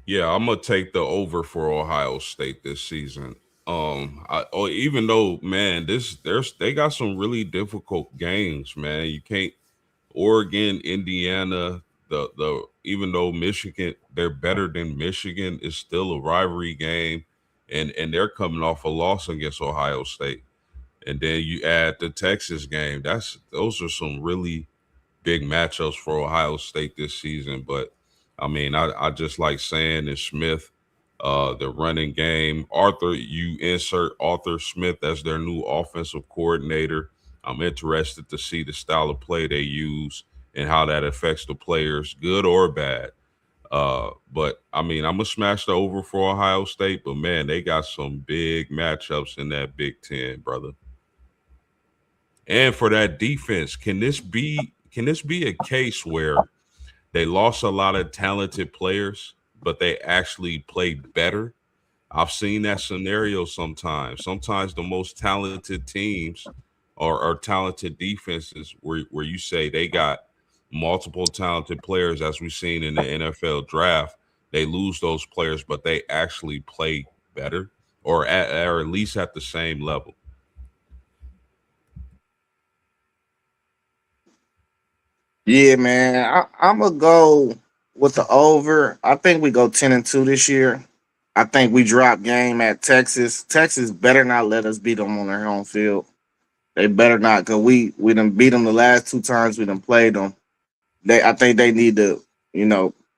Yeah, I'm gonna take the over for Ohio State this season. Even though, man, they got some really difficult games, man. You can't Oregon, Indiana, even though Michigan, they're better than Michigan, it's still a rivalry game, and they're coming off a loss against Ohio State. And then you add the Texas game. Those are some really big matchups for Ohio State this season. But I mean, I just like saying is Smith, the running game. You insert Arthur Smith as their new offensive coordinator. I'm interested to see the style of play they use and how that affects the players, good or bad. But I mean, I'm gonna smash the over for Ohio State, but man, they got some big matchups in that Big Ten, brother. And for that defense, can this be a case where they lost a lot of talented players, but they actually played better? I've seen that scenario sometimes. Sometimes the most talented teams are talented defenses where you say they got multiple talented players, as we've seen in the NFL draft. They lose those players, but they actually play better or at least at the same level. Yeah, man. I'm gonna go with the over. I think we go 10-2 this year. I think we drop game at Texas. Texas better not let us beat them on their home field. They better not, because we done beat them the last 2 times we done played them. I think they need to,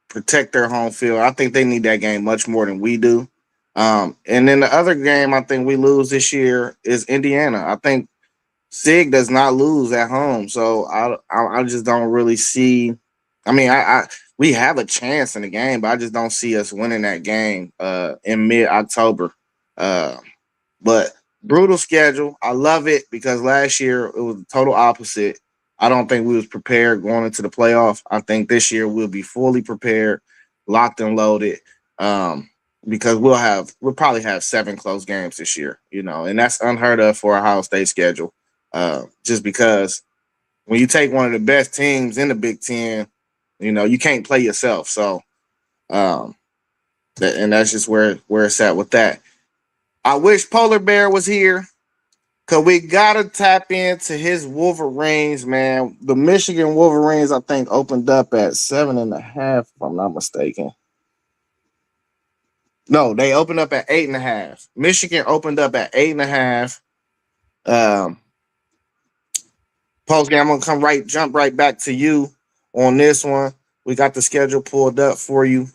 protect their home field. I think they need that game much more than we do. And then the other game I think we lose this year is Indiana. I think Sig does not lose at home, so I just don't really see. I mean, we have a chance in the game, but I just don't see us winning that game in mid October. But brutal schedule. I love it because last year it was the total opposite. I don't think we was prepared going into the playoff. I think this year we'll be fully prepared, locked and loaded. Because we'll probably have 7 close games this year, and that's unheard of for a Ohio State schedule. Just because when you take one of the best teams in the Big Ten, you can't play yourself. So, and that's just where it's at with that. I wish Polar Bear was here because we got to tap into his Wolverines, man. The Michigan Wolverines, I think, opened up at 7.5, if I'm not mistaken. No, they opened up at 8.5. Michigan opened up at 8.5. Post game, I'm gonna jump right back to you on this one. We got the schedule pulled up for you.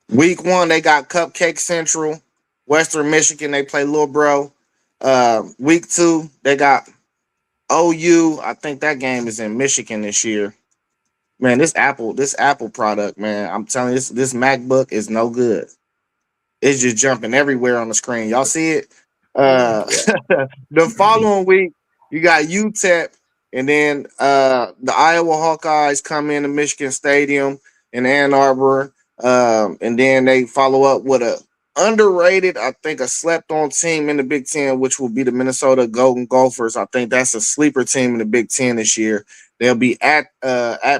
Week 1, they got Cupcake Central, Western Michigan. They play Lil Bro. Week 2, they got OU. I think that game is in Michigan this year. Man, this Apple product, man, I'm telling you, this MacBook is no good. It's just jumping everywhere on the screen. Y'all see it? The following week, you got UTEP, and then the Iowa Hawkeyes come into Michigan Stadium in Ann Arbor, and then they follow up with a underrated, I think, a slept-on team in the Big Ten, which will be the Minnesota Golden Gophers. I think that's a sleeper team in the Big Ten this year. They'll be at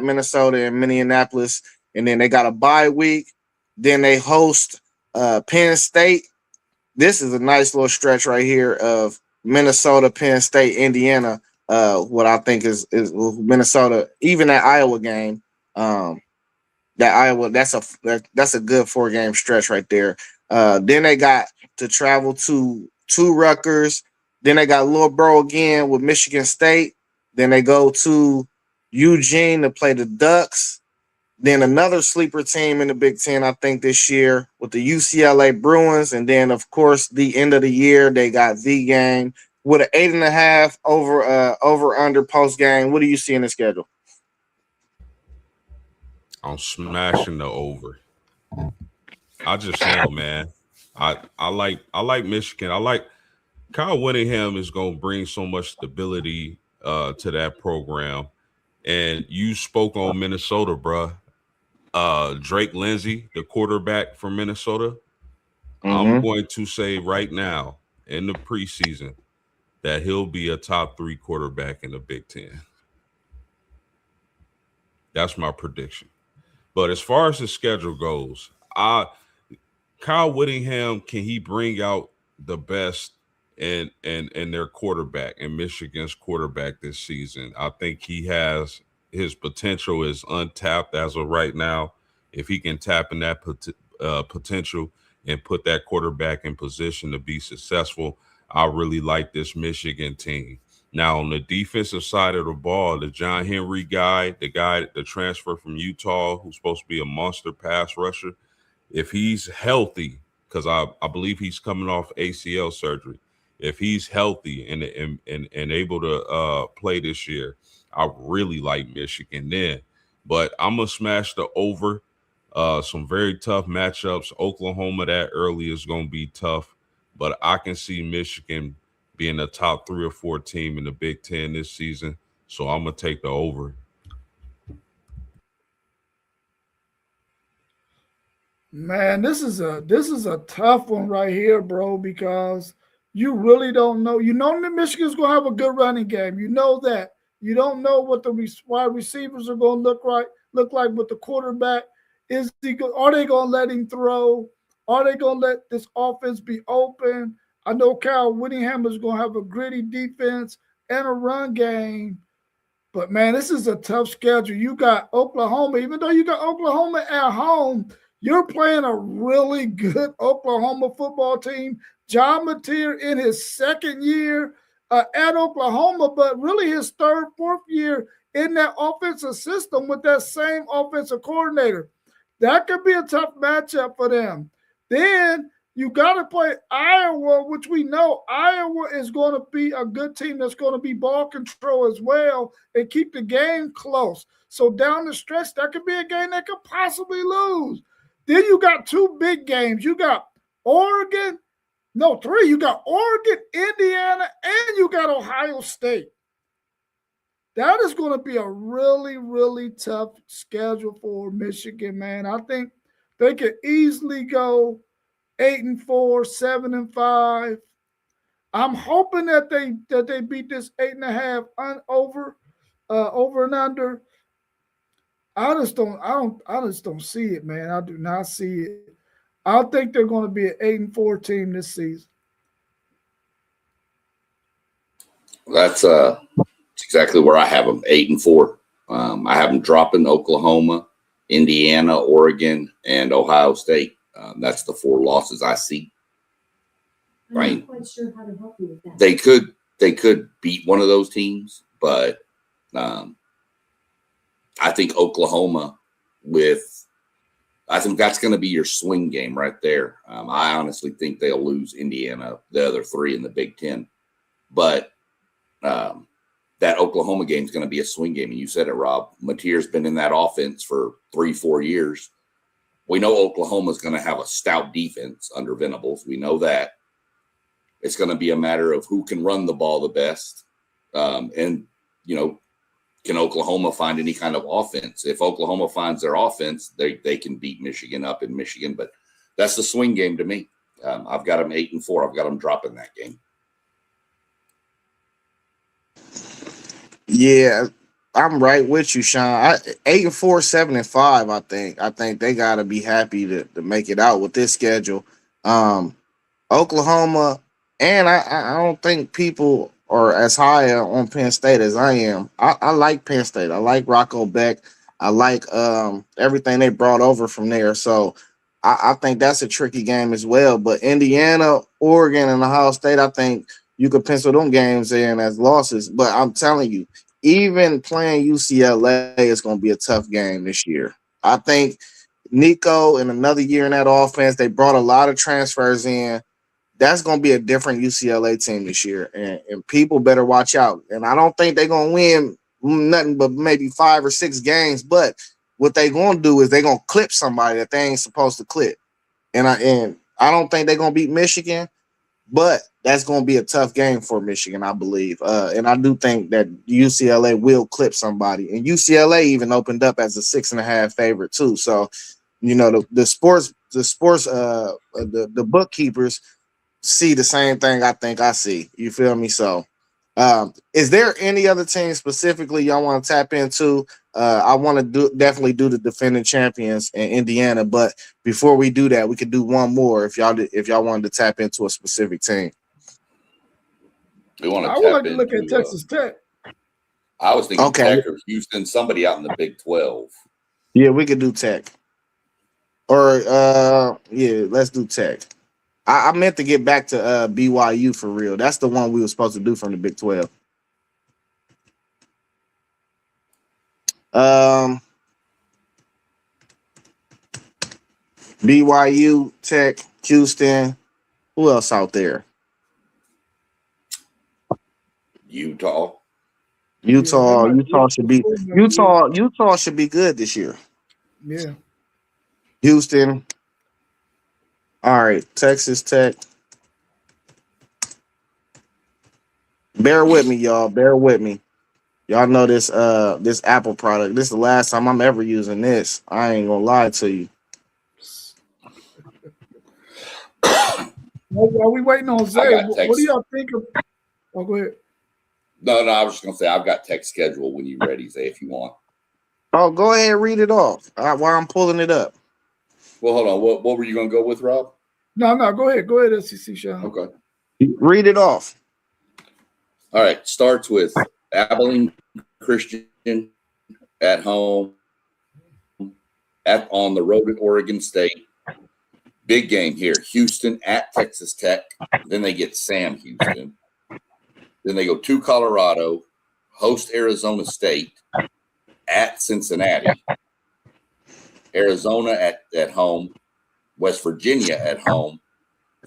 Minnesota and Minneapolis, and then they got a bye week. Then they host Penn State. This is a nice little stretch right here of Minnesota, Penn State, Indiana. What I think is Minnesota, even that Iowa game. That's a good 4-game stretch right there. Then they got to travel to Rutgers. Then they got Lil Bro again with Michigan State. Then they go to Eugene to play the Ducks. Then another sleeper team in the Big Ten, I think, this year with the UCLA Bruins. And then, of course, the end of the year, they got the game with an 8.5 over under post game. What do you see in the schedule? I'm smashing the over. I just am, man. I like Michigan. I like Kyle Whittingham is going to bring so much stability to that program. And you spoke on Minnesota, bruh. Drake Lindsey, the quarterback from Minnesota. I'm going to say right now in the preseason that he'll be a top 3 quarterback in the Big Ten. That's my prediction. But as far as the schedule goes, Kyle Whittingham, can he bring out the best in their quarterback and Michigan's quarterback this season? I think he has his potential is untapped as of right now. If he can tap in that potential and put that quarterback in position to be successful, I really like this Michigan team. Now, on the defensive side of the ball, the John Henry guy, the transfer from Utah, who's supposed to be a monster pass rusher, if he's healthy, because I believe he's coming off ACL surgery, if he's healthy and able to play this year, I really like Michigan then. But I'm going to smash the over. Some very tough matchups. Oklahoma that early is going to be tough. But I can see Michigan being a top 3 or 4 team in the Big Ten this season. So I'm going to take the over. Man, this is a tough one right here, bro, because you really don't know. You know that Michigan's going to have a good running game. You know that. You don't know what the wide receivers are going to look like with the quarterback. Are they going to let him throw? Are they going to let this offense be open? I know Kyle Whittingham is going to have a gritty defense and a run game. But, man, this is a tough schedule. You got Oklahoma. Even though you got Oklahoma at home, you're playing a really good Oklahoma football team. John Mateer in his second year. at Oklahoma, but really his third, fourth year in that offensive system with that same offensive coordinator. That could be a tough matchup for them. Then you got to play Iowa, which we know Iowa is going to be a good team that's going to be ball control as well and keep the game close. So down the stretch, that could be a game that could possibly lose. Then you got two big games. You got Oregon. No, three. You got Oregon, Indiana, and you got Ohio State. That is going to be a really, really tough schedule for Michigan, man. I think they could easily go 8-4, 7-5. I'm hoping that they beat this 8.5 over and under. I just don't see it, man. I do not see it. I think they're going to be an 8-4 team this season. That's exactly where I have them, 8-4. I have them dropping Oklahoma, Indiana, Oregon, and Ohio State. That's the 4 losses I see. I'm not quite sure how to help you with that. They could beat one of those teams, but I think Oklahoma I think that's going to be your swing game right there. I honestly think they'll lose Indiana, the other 3 in the Big Ten. But that Oklahoma game is going to be a swing game. And you said it, Rob. Mateer's been in that offense for 3-4 years. We know Oklahoma's going to have a stout defense under Venables. We know that. It's going to be a matter of who can run the ball the best. And, can Oklahoma find any kind of offense? If Oklahoma finds their offense, they can beat Michigan up in Michigan. But that's the swing game to me. I've got them 8-4. I've got them dropping that game. Yeah, I'm right with you, Sean. 8-4, 7-5. I think they gotta be happy to make it out with this schedule. Oklahoma, and I don't think people are as high on Penn State as I am. I like Penn State. I like Rocco Beck. I like everything they brought over from there. So I think that's a tricky game as well. But Indiana, Oregon, and Ohio State, I think you could pencil them games in as losses. But I'm telling you, even playing UCLA is going to be a tough game this year. I think Nico, in another year in that offense, they brought a lot of transfers in. That's going to be a different UCLA team this year, and people better watch out. And I don't think they're going to win nothing but maybe 5 or 6 games, but what they're going to do is they're going to clip somebody that they ain't supposed to clip. And I don't think they're going to beat Michigan, but that's going to be a tough game for Michigan, I believe. And I do think that UCLA will clip somebody. And UCLA even opened up as a 6.5 favorite too. So, the bookkeepers see the same thing I think I see. You feel me? So is there any other team specifically y'all want to tap into? I want to definitely do the defending champions in Indiana, but before we do that, we could do one more if y'all wanted to tap into a specific team. I would like to look at Texas Tech. I was thinking Tech or Houston, somebody out in the Big 12. Yeah, we could do Tech. Or let's do Tech. I meant to get back to BYU for real. That's the one we were supposed to do from the Big 12. BYU, Tech, Houston. Who else out there? Utah should be Utah should be good this year. Yeah. Houston. All right, Texas Tech. Bear with me, y'all. Bear with me. Y'all know this this Apple product. This is the last time I'm ever using this. I ain't gonna lie to you. While we waiting on Zay, what do y'all think of? Oh, go ahead. No, I was just gonna say I've got Tech schedule when you're ready, Zay, if you want. Oh, go ahead and read it off while I'm pulling it up. Well, hold on. What were you going to go with, Rob? No. Go ahead, SEC Sean. Okay. Read it off. All right. Starts with Abilene Christian at home, on the road at Oregon State. Big game here. Houston at Texas Tech. Then they get Sam Houston. Then they go to Colorado, host Arizona State, at Cincinnati, Arizona at home, West Virginia at home,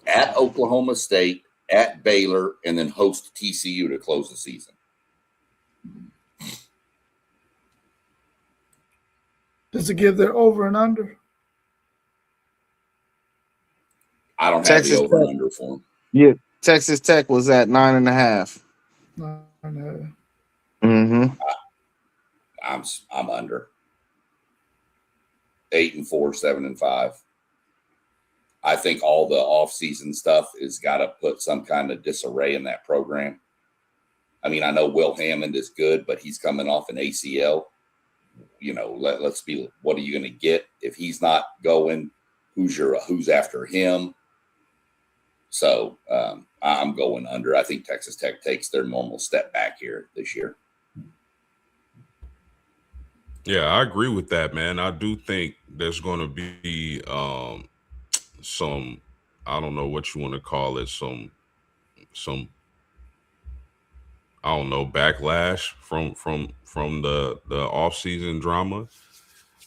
at Oklahoma State, at Baylor, and then host TCU to close the season. Does it give their over and under? I don't have Texas the over and Tech. under for them. Yeah, Texas Tech was at 9.5. Mm-hmm. I'm under 8-4, 7-5. I think all the offseason stuff has got to put some kind of disarray in that program. I mean, I know Will Hammond is good, but he's coming off an ACL. Let's be. What are you going to get if he's not going? Who's after him? So I'm going under. I think Texas Tech takes their normal step back here this year. Yeah, I agree with that, man. I do think there's going to be some, I don't know what you want to call it, some I don't know, backlash from the off-season drama.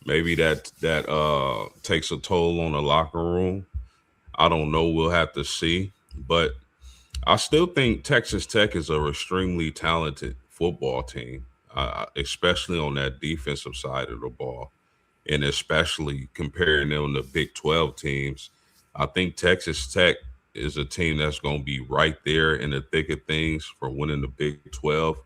Maybe that takes a toll on the locker room. I don't know. We'll have to see. But I still think Texas Tech is a extremely talented football team, especially on that defensive side of the ball, and especially comparing them to Big 12 teams. I think Texas Tech is a team that's going to be right there in the thick of things for winning the Big 12.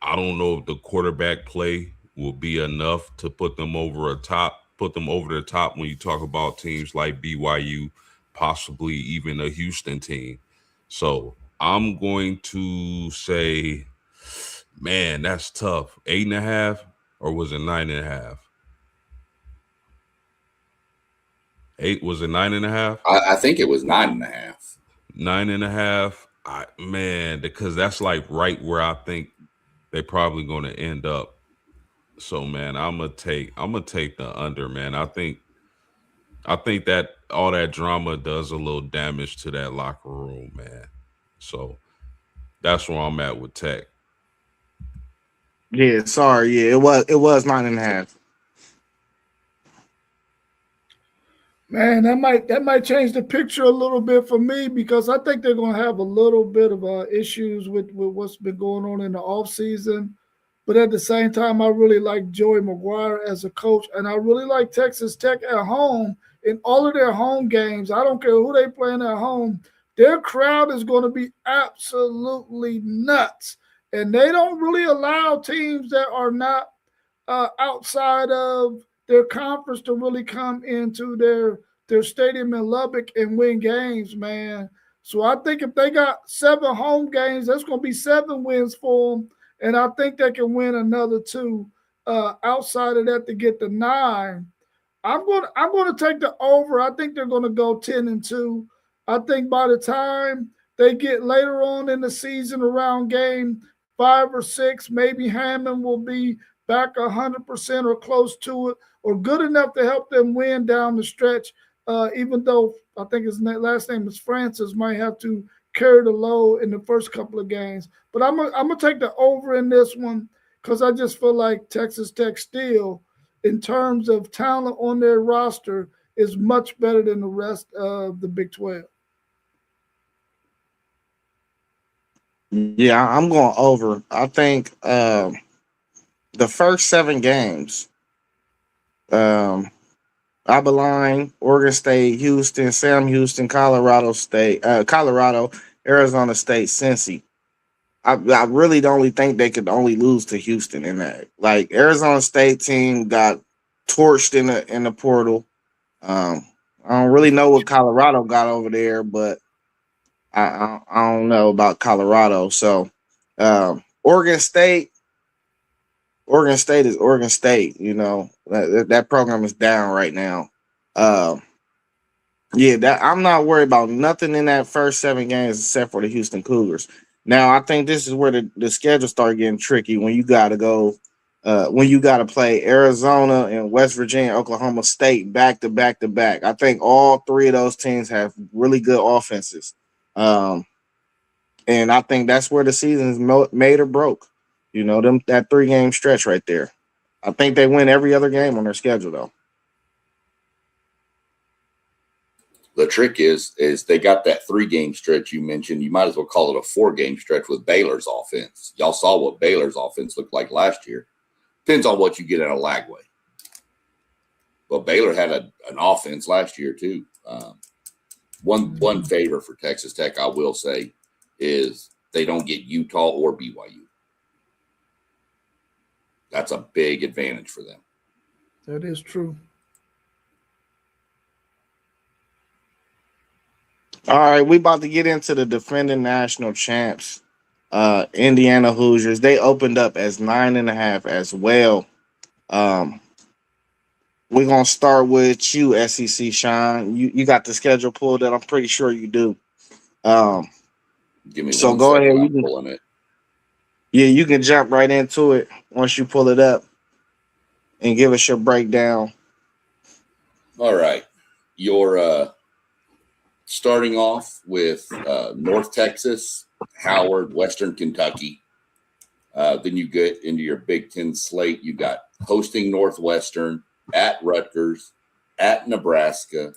I don't know if the quarterback play will be enough to put them over the top when you talk about teams like BYU, possibly even a Houston team. So I'm going to say, man, that's tough. 8.5, or was it 9.5? 8, was it 9.5? I think it was 9.5. 9.5. Because that's like right where I think they're probably going to end up. So, man, I'm gonna take the under, man. I think that all that drama does a little damage to that locker room, man. So that's where I'm at with Tech. Yeah, sorry. Yeah, it was 9.5. Man, that might change the picture a little bit for me, because I think they're going to have a little bit of issues with what's been going on in the offseason. But at the same time, I really like Joey McGuire as a coach, and I really like Texas Tech at home in all of their home games. I don't care who they playing at home. Their crowd is going to be absolutely nuts, and they don't really allow teams that are not outside of their conference to really come into their stadium in Lubbock and win games, man. So I think if they got 7 home games, that's going to be 7 wins for them. And I think they can win another 2 outside of that to get the 9. I'm going to take the over. I think they're going to go 10-2. I think by the time they get later on in the season, around game 5 or 6, maybe Hammond will be back 100% or close to it, or good enough to help them win down the stretch. Even though I think his last name is Francis, might have to carry the load in the first couple of games. But I'm gonna take the over in this one, because I just feel like Texas Tech still, in terms of talent on their roster, is much better than the rest of the Big 12. Yeah, I'm going over. I think the first 7 games, Abilene, Oregon State, Houston, Sam Houston, Colorado, Arizona State, Cincy. I really don't think they could only lose to Houston in that. Like, Arizona State team got torched in the portal. I don't really know what Colorado got over there, but I don't know about Colorado. So Oregon State is Oregon State. You know, that program is down right now. That I'm not worried about nothing in that first 7 games except for the Houston Cougars. Now, I think this is where the schedule start getting tricky, when you got to go, when you got to play Arizona and West Virginia, Oklahoma State back to back to back. I think all 3 of those teams have really good offenses. And I think that's where the season is made or broke. You know, that 3-game stretch right there. I think they win every other game on their schedule, though. The trick is they got that 3-game stretch you mentioned. You might as well call it a 4-game stretch with Baylor's offense. Y'all saw what Baylor's offense looked like last year. Depends on what you get out of Lagway. But Baylor had an offense last year too. One favor for Texas Tech, I will say, is they don't get Utah or BYU. That's a big advantage for them. That is true. All right, we about to get into the defending national champs, Indiana Hoosiers. They opened up as 9.5 as well. We're gonna start with you, SEC Sean. You got the schedule pulled that I'm pretty sure you do. Give me so one go second, ahead. I'm pulling it. Yeah, you can jump right into it once you pull it up and give us your breakdown. All right. You're starting off with North Texas, Howard, Western Kentucky. Then you get into your Big Ten slate. You got hosting Northwestern, at Rutgers, at Nebraska,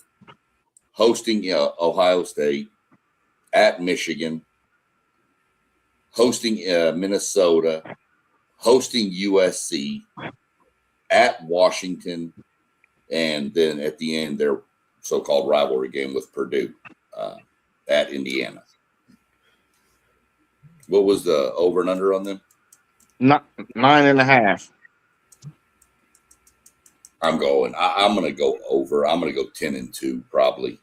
hosting Ohio State, at Michigan, hosting Minnesota, hosting USC, at Washington, and then at the end, their so-called rivalry game with Purdue at Indiana. What was the over and under on them? 9.5. I'm going to go over. I'm going to go 10-2 probably.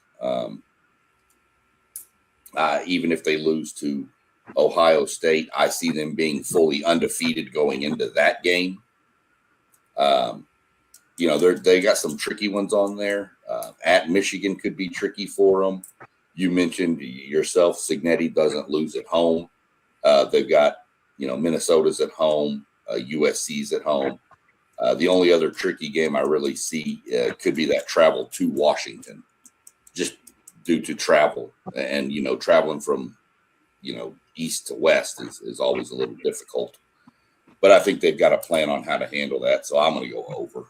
Even if they lose to Ohio State, I see them being fully undefeated going into that game. They got some tricky ones on there. At Michigan could be tricky for them. You mentioned yourself, Cignetti doesn't lose at home. They've got, Minnesota's at home, USC's at home. The only other tricky game I really see could be that travel to Washington, just due to travel. And, traveling from, east to west is always a little difficult. But I think they've got a plan on how to handle that. So I'm going to go over.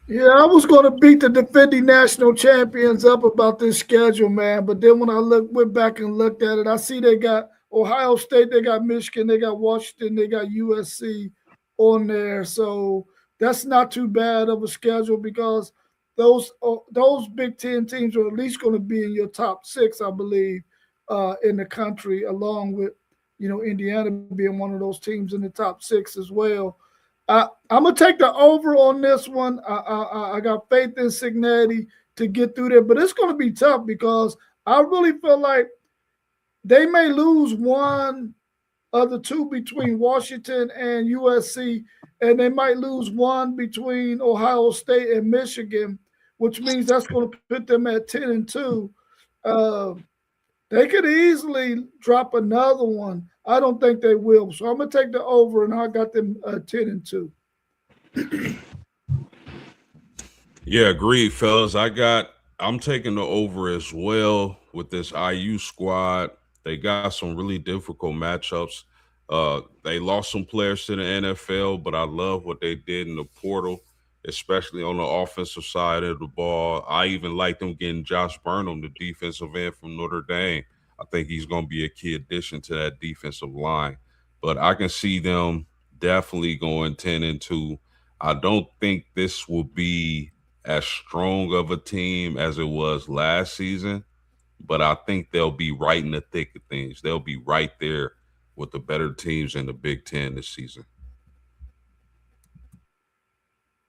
Yeah, I was going to beat the defending national champions up about this schedule, man. But then when I went back and looked at it, I see they got Ohio State, they got Michigan, they got Washington, they got USC on there. So that's not too bad of a schedule because those Big Ten teams are at least going to be in your top 6, I believe, in the country, along with, Indiana being one of those teams in the top 6 as well. I'm going to take the over on this one. I got faith in Cignetti to get through there, but it's going to be tough because I really feel like they may lose one of the two between Washington and USC, and they might lose one between Ohio State and Michigan, which means that's going to put them at 10-2. They could easily drop another one. I don't think they will. So I'm going to take the over, and I got them 10-2. Yeah, agreed, fellas. I'm taking the over as well with this IU squad. They got some really difficult matchups. They lost some players to the NFL, but I love what they did in the portal, especially on the offensive side of the ball. I even like them getting Josh Burnham, the defensive end from Notre Dame. I think he's going to be a key addition to that defensive line. But I can see them definitely going 10-2. I don't think this will be as strong of a team as it was last season, but I think they'll be right in the thick of things. They'll be right there with the better teams in the Big Ten this season.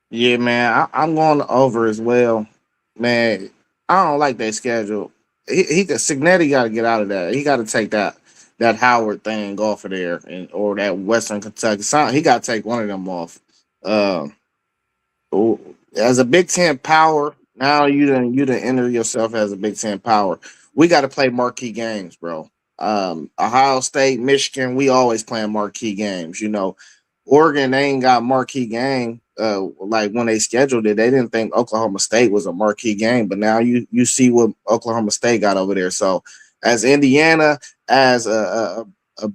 Yeah, man, I'm going over as well. Man, I don't like that schedule. Cignetti got to get out of that. He got to take that Howard thing off of there, or that Western Kentucky. He got to take one of them off. As a Big Ten power, now you done enter yourself as a Big Ten power. We got to play marquee games, bro. Ohio State, Michigan, we always playing marquee games. Oregon, they ain't got marquee game. like when they scheduled it, they didn't think Oklahoma State was a marquee game, but now you see what Oklahoma State got over there. So as Indiana, as a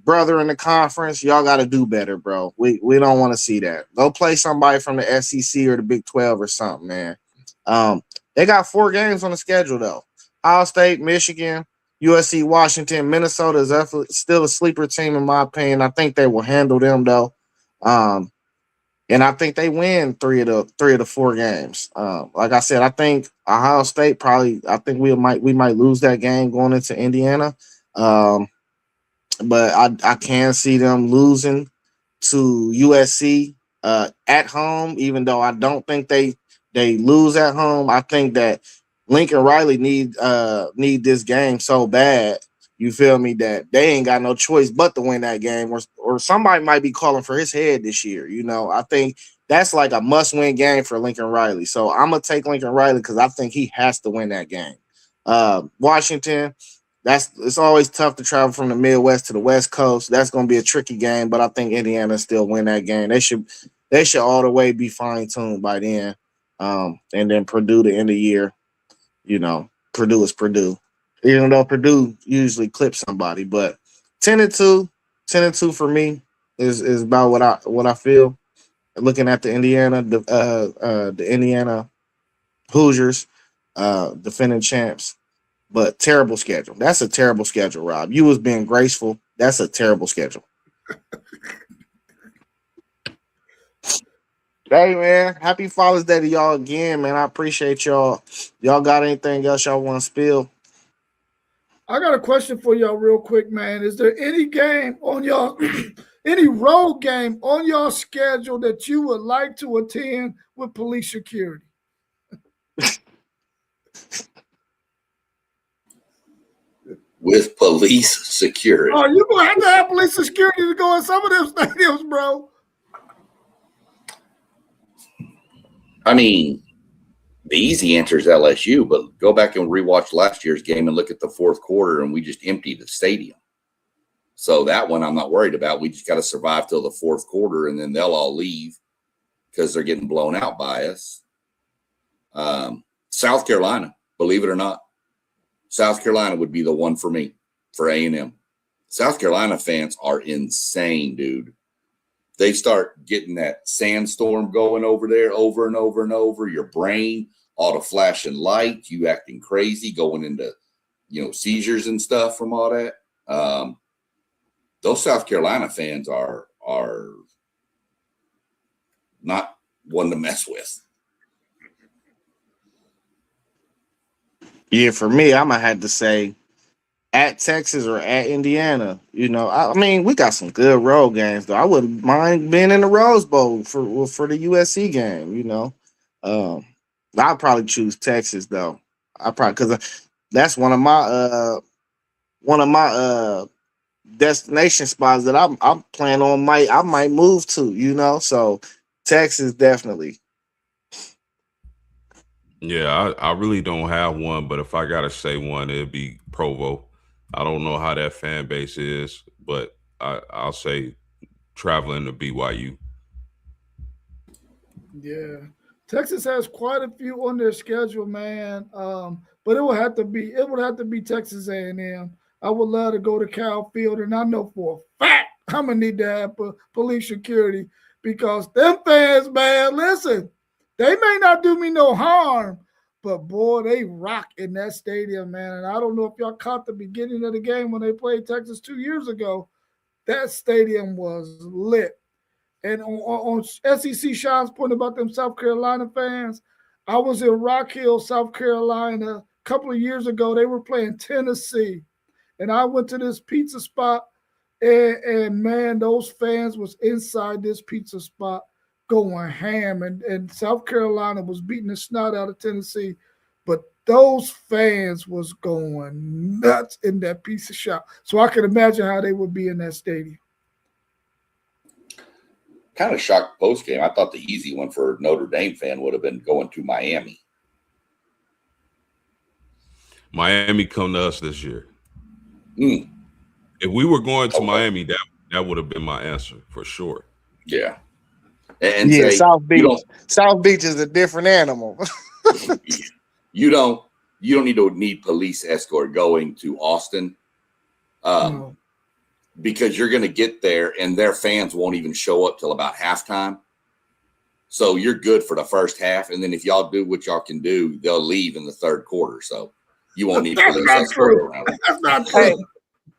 brother in the conference, y'all got to do better, bro. We don't want to see that. Go play somebody from the SEC or the Big 12 or something, man. They got 4 games on the schedule though. Ohio State, Michigan, USC, Washington, Minnesota is still a sleeper team in my opinion. I think they will handle them though. And I think they win 3 of the 4 games. Like I said, I think Ohio State probably. I think we might lose that game going into Indiana. But I can see them losing to USC at home, even though I don't think they lose at home. I think that Lincoln Riley need this game so bad. You feel me? That they ain't got no choice but to win that game, or somebody might be calling for his head this year. You know, I think that's like a must-win game for Lincoln Riley. So I'm gonna take Lincoln Riley because I think he has to win that game. Washington, it's always tough to travel from the Midwest to the West Coast. That's gonna be a tricky game, but I think Indiana still win that game. They should all the way be fine-tuned by then. And then Purdue the end of the year. You know, Purdue is Purdue. Even though Purdue usually clips somebody, but 10-2 for me is about what I feel. Looking at the Indiana Hoosiers, defending champs, but terrible schedule. That's a terrible schedule, Rob. You was being graceful. That's a terrible schedule. Hey man, happy Father's Day to y'all again, man. I appreciate y'all. Y'all got anything else y'all want to spill? I got a question for y'all real quick, man. Is there any game on y'all, any road game on y'all schedule that you would like to attend with police security? With police security. Oh, you're going to have police security to go in some of them stadiums, bro. I mean, the easy answer is LSU, but go back and rewatch last year's game and look at the fourth quarter, and we just emptied the stadium. So that one I'm not worried about. We just got to survive till the fourth quarter, and then they'll all leave because they're getting blown out by us. South Carolina, believe it or not, South Carolina would be the one for me for A&M. South Carolina fans are insane, dude. They start getting that sandstorm going over there over and over and over. Your brain, all the flashing lights, you acting crazy, going into, seizures and stuff from all that. Those South Carolina fans are not one to mess with. Yeah, for me, I'm gonna have to say at Texas or at Indiana. I mean, we got some good road games though. I wouldn't mind being in the Rose Bowl for the USC game. I'd probably choose Texas though. Because that's one of my destination spots that I'm planning on. I might move to. So Texas definitely. Yeah, I really don't have one, but if I gotta say one, it'd be Provo. I don't know how that fan base is, but I'll say traveling to BYU. Yeah, Texas has quite a few on their schedule, man. But it would have to be Texas A&M. I would love to go to Cal Field, and I know for a fact I'm gonna need to have police security because them fans, man, listen, they may not do me no harm, but boy, they rock in that stadium, man. And I don't know if y'all caught the beginning of the game when they played Texas 2 years ago. That stadium was lit. And on SEC Sean's point about them South Carolina fans, I was in Rock Hill, South Carolina a couple of years ago. They were playing Tennessee. And I went to this pizza spot, and man, those fans was inside this pizza spot going ham. And South Carolina was beating the snot out of Tennessee. But those fans was going nuts in that pizza shop. So I can imagine how they would be in that stadium. Kind of shocked post game. I thought the easy one for a Notre Dame fan would have been going to Miami. Miami come to us this year. If we were going to Miami, that would have been my answer for sure. Yeah. and Yeah, say South you Beach. South Beach is a different animal. don't you don't need police escort going to Austin. No. Because you're going to get there and their fans won't even show up till about halftime. So you're good for the first half. And then if y'all do what y'all can do, they'll leave in the third quarter. So you won't need That's police not escort true. around. That's not true.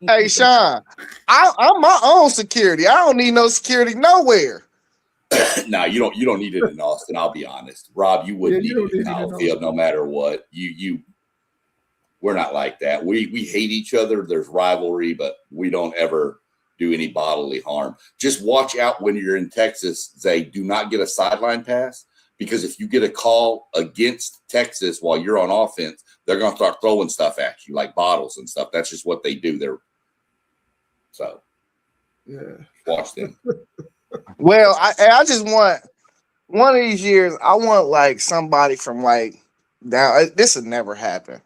Hey, Sean, I'm my own security. I don't need no security nowhere. No, you don't need it in Austin. I'll be honest. Rob, you wouldn't Yeah, you need don't it in need it in Kyle Field no matter what. We're not like that. We hate each other. There's rivalry, but we don't ever do any bodily harm. Just watch out when you're in Texas. Zay, do not get a sideline pass, because if you get a call against Texas while you're on offense, they're going to start throwing stuff at you like bottles and stuff. That's just what they do. Watch them. Well, I just want one of these years. I want like somebody from like down. This would never happen.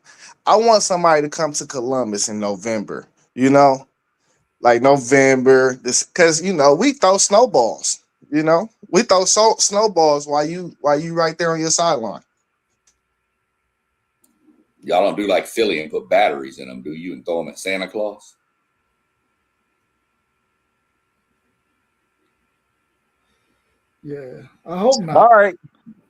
I want somebody to come to Columbus in November. You know, like November. This because we throw snowballs. We throw snowballs while you right there on your sideline. Y'all don't do like Philly and put batteries in them, do you? And throw them at Santa Claus? Yeah, I hope not. All right.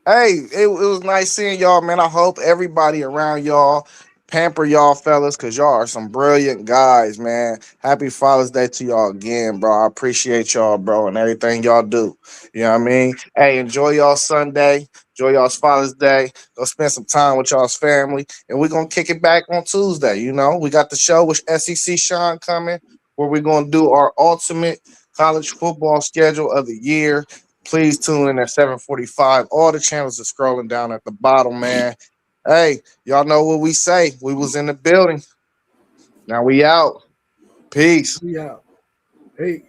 Hey, it was nice seeing y'all, man. I hope everybody around y'all pamper y'all fellas, because y'all are some brilliant guys, man. Happy Father's Day to y'all again, bro. I appreciate y'all, bro, and everything y'all do. You know what I mean? Hey, enjoy y'all Sunday. Enjoy y'all's Father's Day. Go spend some time with y'all's family. And we're going to kick it back on Tuesday. We got the show with SEC Sean coming, where we're going to do our ultimate college football schedule of the year. Please tune in at 7:45. All the channels are scrolling down at the bottom, man. Hey, y'all know what we say. We was in the building. Now we out. Peace. Yeah. Hey.